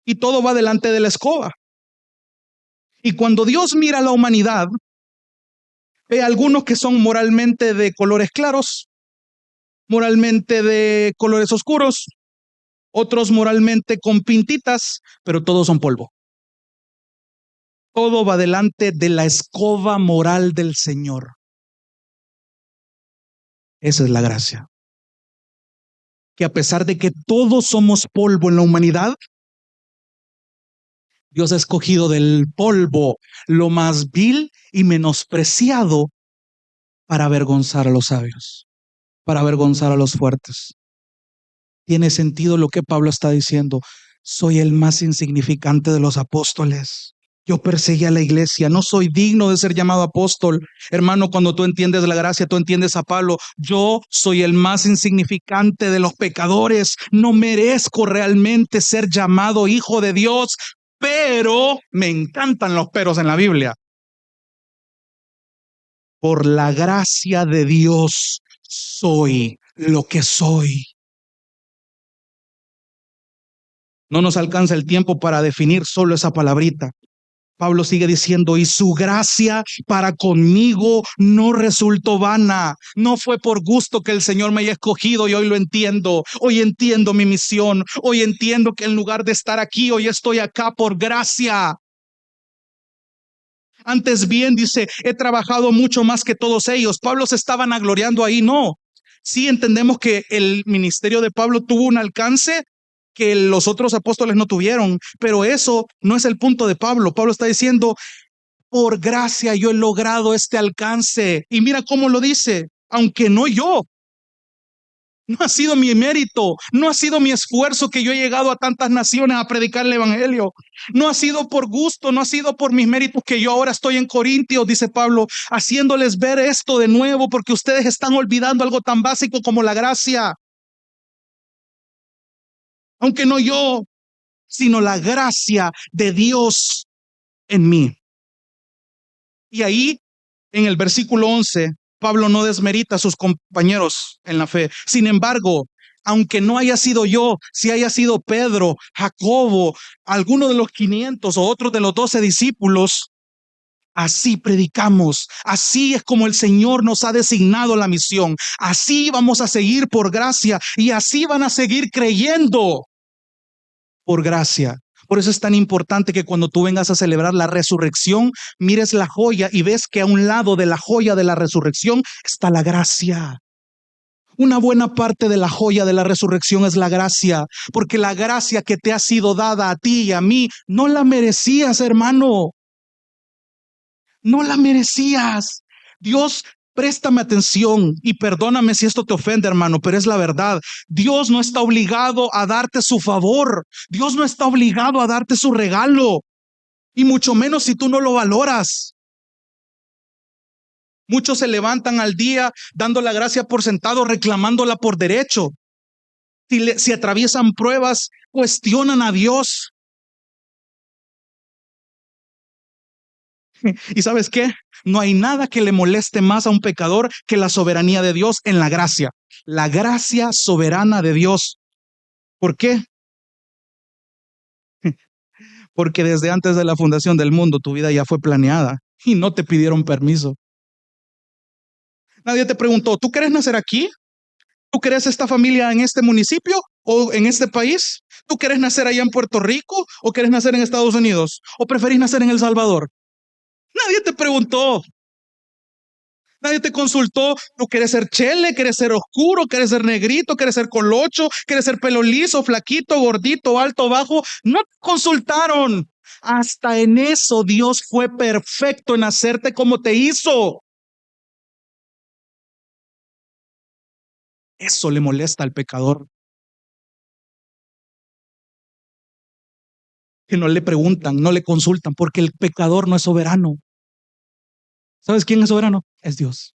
y todo va delante de la escoba. Y cuando Dios mira a la humanidad, ve algunos que son moralmente de colores claros, moralmente de colores oscuros, otros moralmente con pintitas, pero todos son polvo. Todo va delante de la escoba moral del Señor. Esa es la gracia. Que a pesar de que todos somos polvo en la humanidad, Dios ha escogido del polvo lo más vil y menospreciado para avergonzar a los sabios, para avergonzar a los fuertes. Tiene sentido lo que Pablo está diciendo. Soy el más insignificante de los apóstoles. Yo perseguí a la iglesia, no soy digno de ser llamado apóstol. Hermano, cuando tú entiendes la gracia, tú entiendes a Pablo. Yo soy el más insignificante de los pecadores. No merezco realmente ser llamado hijo de Dios, pero me encantan los peros en la Biblia. Por la gracia de Dios soy lo que soy. No nos alcanza el tiempo para definir solo esa palabrita. Pablo sigue diciendo, y su gracia para conmigo no resultó vana. No fue por gusto que el Señor me haya escogido y hoy lo entiendo. Hoy entiendo mi misión. Hoy entiendo que en lugar de estar aquí, hoy estoy acá por gracia. Antes bien, dice, he trabajado mucho más que todos ellos. Pablo se estaba vanagloriando ahí, no. Sí entendemos que el ministerio de Pablo tuvo un alcance que los otros apóstoles no tuvieron, pero eso no es el punto de Pablo. Pablo está diciendo, por gracia yo he logrado este alcance. Y mira cómo lo dice, aunque no yo. No ha sido mi mérito, no ha sido mi esfuerzo que yo he llegado a tantas naciones a predicar el evangelio. No ha sido por gusto, no ha sido por mis méritos que yo ahora estoy en Corintios, dice Pablo, haciéndoles ver esto de nuevo porque ustedes están olvidando algo tan básico como la gracia. Aunque no yo, sino la gracia de Dios en mí. Y ahí, en el versículo 11, Pablo no desmerita a sus compañeros en la fe. Sin embargo, aunque no haya sido yo, si haya sido Pedro, Jacobo, alguno de los 500 o otros de los 12 discípulos, así predicamos, así es como el Señor nos ha designado la misión, así vamos a seguir por gracia y así van a seguir creyendo por gracia. Por eso es tan importante que cuando tú vengas a celebrar la resurrección, mires la joya y ves que a un lado de la joya de la resurrección está la gracia. Una buena parte de la joya de la resurrección es la gracia, porque la gracia que te ha sido dada a ti y a mí, no la merecías, hermano. No la merecías. Dios, préstame atención y perdóname si esto te ofende, hermano, pero es la verdad. Dios no está obligado a darte su favor. Dios no está obligado a darte su regalo. Y mucho menos si tú no lo valoras. Muchos se levantan al día dando la gracia por sentado, reclamándola por derecho. Si atraviesan pruebas, cuestionan a Dios. ¿Y sabes qué? No hay nada que le moleste más a un pecador que la soberanía de Dios en la gracia. La gracia soberana de Dios. ¿Por qué? Porque desde antes de la fundación del mundo tu vida ya fue planeada y no te pidieron permiso. Nadie te preguntó, ¿tú quieres nacer aquí? ¿Tú quieres esta familia en este municipio o en este país? ¿Tú quieres nacer allá en Puerto Rico o quieres nacer en Estados Unidos? ¿O preferís nacer en El Salvador? Nadie te preguntó. Nadie te consultó. ¿Tú quieres ser chele? ¿Quieres ser oscuro? ¿Quieres ser negrito? ¿Quieres ser colocho? ¿Quieres ser pelo liso, flaquito, gordito, alto, bajo? No te consultaron. Hasta en eso Dios fue perfecto en hacerte como te hizo. Eso le molesta al pecador. Que no le preguntan, no le consultan, porque el pecador no es soberano. ¿Sabes quién es soberano? Es Dios.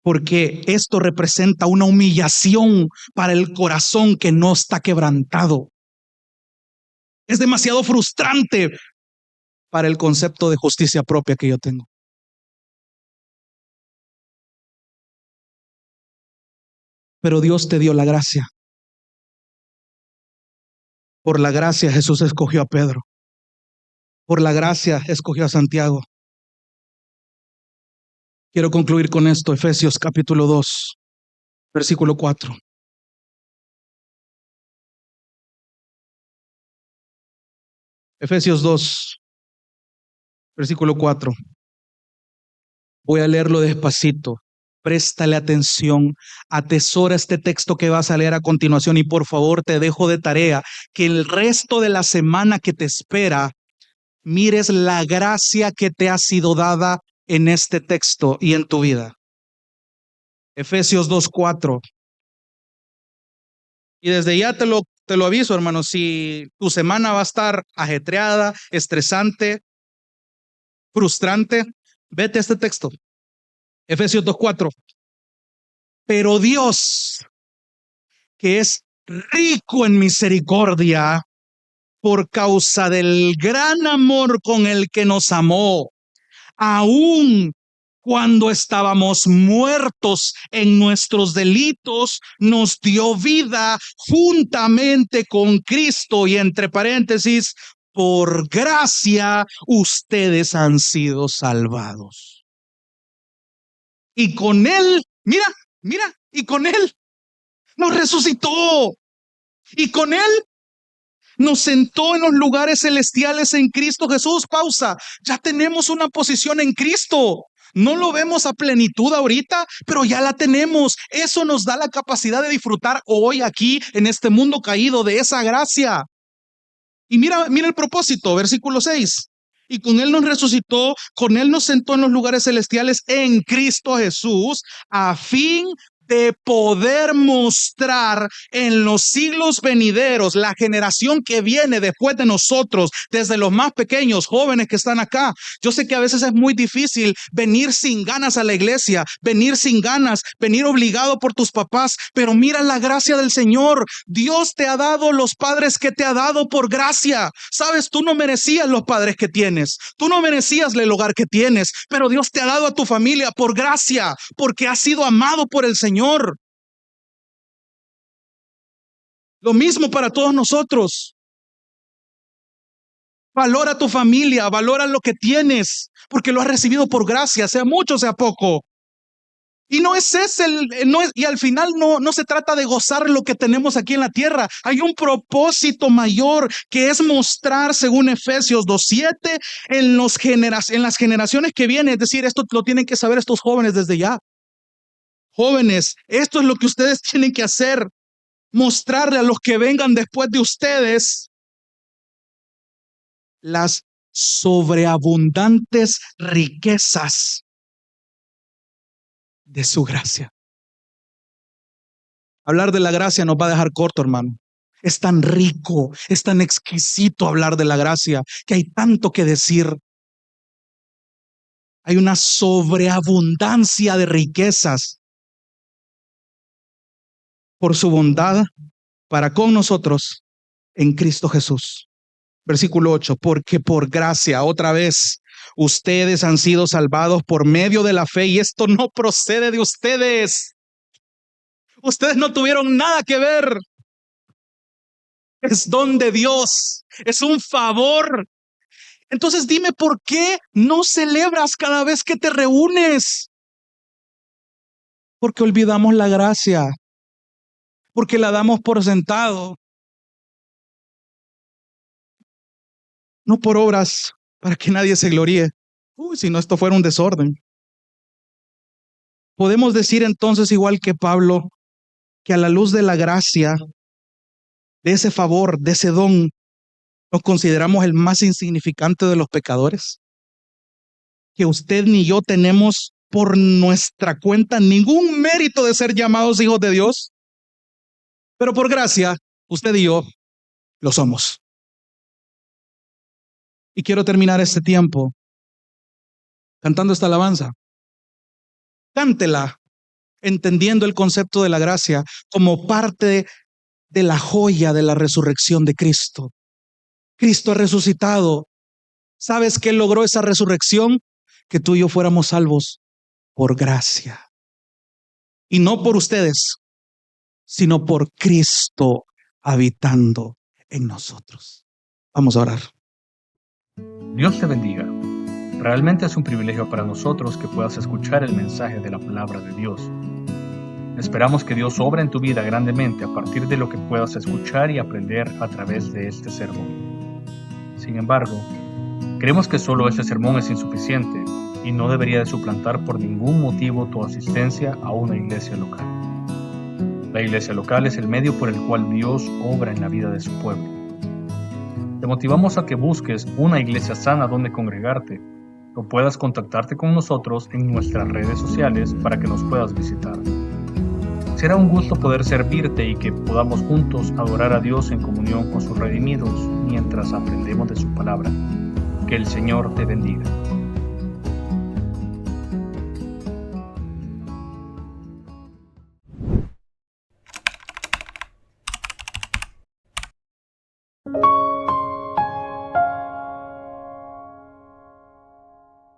Porque esto representa una humillación para el corazón que no está quebrantado. Es demasiado frustrante para el concepto de justicia propia que yo tengo. Pero Dios te dio la gracia. Por la gracia Jesús escogió a Pedro. Por la gracia escogió a Santiago. Quiero concluir con esto, Efesios capítulo 2, versículo 4. Efesios 2, versículo 4. Voy a leerlo despacito. Préstale atención, atesora este texto que vas a leer a continuación y por favor te dejo de tarea que el resto de la semana que te espera mires la gracia que te ha sido dada en este texto y en tu vida. Efesios 2:4. Y desde ya te lo aviso, hermano, si tu semana va a estar ajetreada, estresante, frustrante, vete a este texto. Efesios 2:4. Pero Dios, que es rico en misericordia, por causa del gran amor con el que nos amó, aún cuando estábamos muertos en nuestros delitos, nos dio vida juntamente con Cristo. Y entre paréntesis, por gracia ustedes han sido salvados. Y con Él, mira, y con Él nos resucitó. Y con Él nos sentó en los lugares celestiales en Cristo Jesús. Pausa. Ya tenemos una posición en Cristo. No lo vemos a plenitud ahorita, pero ya la tenemos. Eso nos da la capacidad de disfrutar hoy aquí en este mundo caído de esa gracia. Y mira el propósito, versículo 6. Y con Él nos resucitó, con Él nos sentó en los lugares celestiales en Cristo Jesús, a fin de poder mostrar en los siglos venideros, la generación que viene después de nosotros, desde los más pequeños, jóvenes que están acá. Yo sé que a veces es muy difícil venir sin ganas a la iglesia, venir sin ganas, venir obligado por tus papás, pero mira la gracia del Señor. Dios te ha dado los padres que te ha dado por gracia. Sabes, tú no merecías los padres que tienes, tú no merecías el hogar que tienes, pero Dios te ha dado a tu familia por gracia, porque has sido amado por el Señor. Lo mismo para todos nosotros. Valora tu familia, valora lo que tienes, porque lo has recibido por gracia, sea mucho, sea poco. Y no es ese, y al final no se trata de gozar lo que tenemos aquí en la tierra. Hay un propósito mayor que es mostrar, según Efesios 2:7, en las generaciones que vienen. Es decir, esto lo tienen que saber estos jóvenes desde ya. Jóvenes, esto es lo que ustedes tienen que hacer. Mostrarle a los que vengan después de ustedes las sobreabundantes riquezas de su gracia. Hablar de la gracia nos va a dejar corto, hermano. Es tan rico, es tan exquisito hablar de la gracia, que hay tanto que decir. Hay una sobreabundancia de riquezas por su bondad para con nosotros en Cristo Jesús. Versículo 8, porque por gracia, otra vez, ustedes han sido salvados por medio de la fe, y esto no procede de ustedes. Ustedes no tuvieron nada que ver. Es don de Dios, es un favor. Entonces dime, ¿por qué no celebras cada vez que te reúnes? Porque olvidamos la gracia, porque la damos por sentado. No por obras, para que nadie se gloríe. Si no, esto fuera un desorden. Podemos decir entonces, igual que Pablo, que a la luz de la gracia, de ese favor, de ese don, Nos consideramos el más insignificante de los pecadores, que usted ni yo tenemos por nuestra cuenta ningún mérito de ser llamados hijos de Dios, pero por gracia, usted y yo lo somos. Y quiero terminar este tiempo cantando esta alabanza. Cántela entendiendo el concepto de la gracia como parte de la joya de la resurrección de Cristo. Cristo ha resucitado. ¿Sabes qué logró esa resurrección? Que tú y yo fuéramos salvos por gracia. Y no por ustedes, sino por Cristo habitando en nosotros. Vamos a orar. Dios te bendiga. Realmente es un privilegio para nosotros que puedas escuchar el mensaje de la palabra de Dios. Esperamos que Dios obra en tu vida grandemente a partir de lo que puedas escuchar y aprender a través de este sermón. Sin embargo, creemos que solo este sermón es insuficiente y no debería de suplantar por ningún motivo tu asistencia a una iglesia local. La iglesia local es el medio por el cual Dios obra en la vida de su pueblo. Te motivamos a que busques una iglesia sana donde congregarte o puedas contactarte con nosotros en nuestras redes sociales para que nos puedas visitar. Será un gusto poder servirte y que podamos juntos adorar a Dios en comunión con sus redimidos mientras aprendemos de su palabra. Que el Señor te bendiga.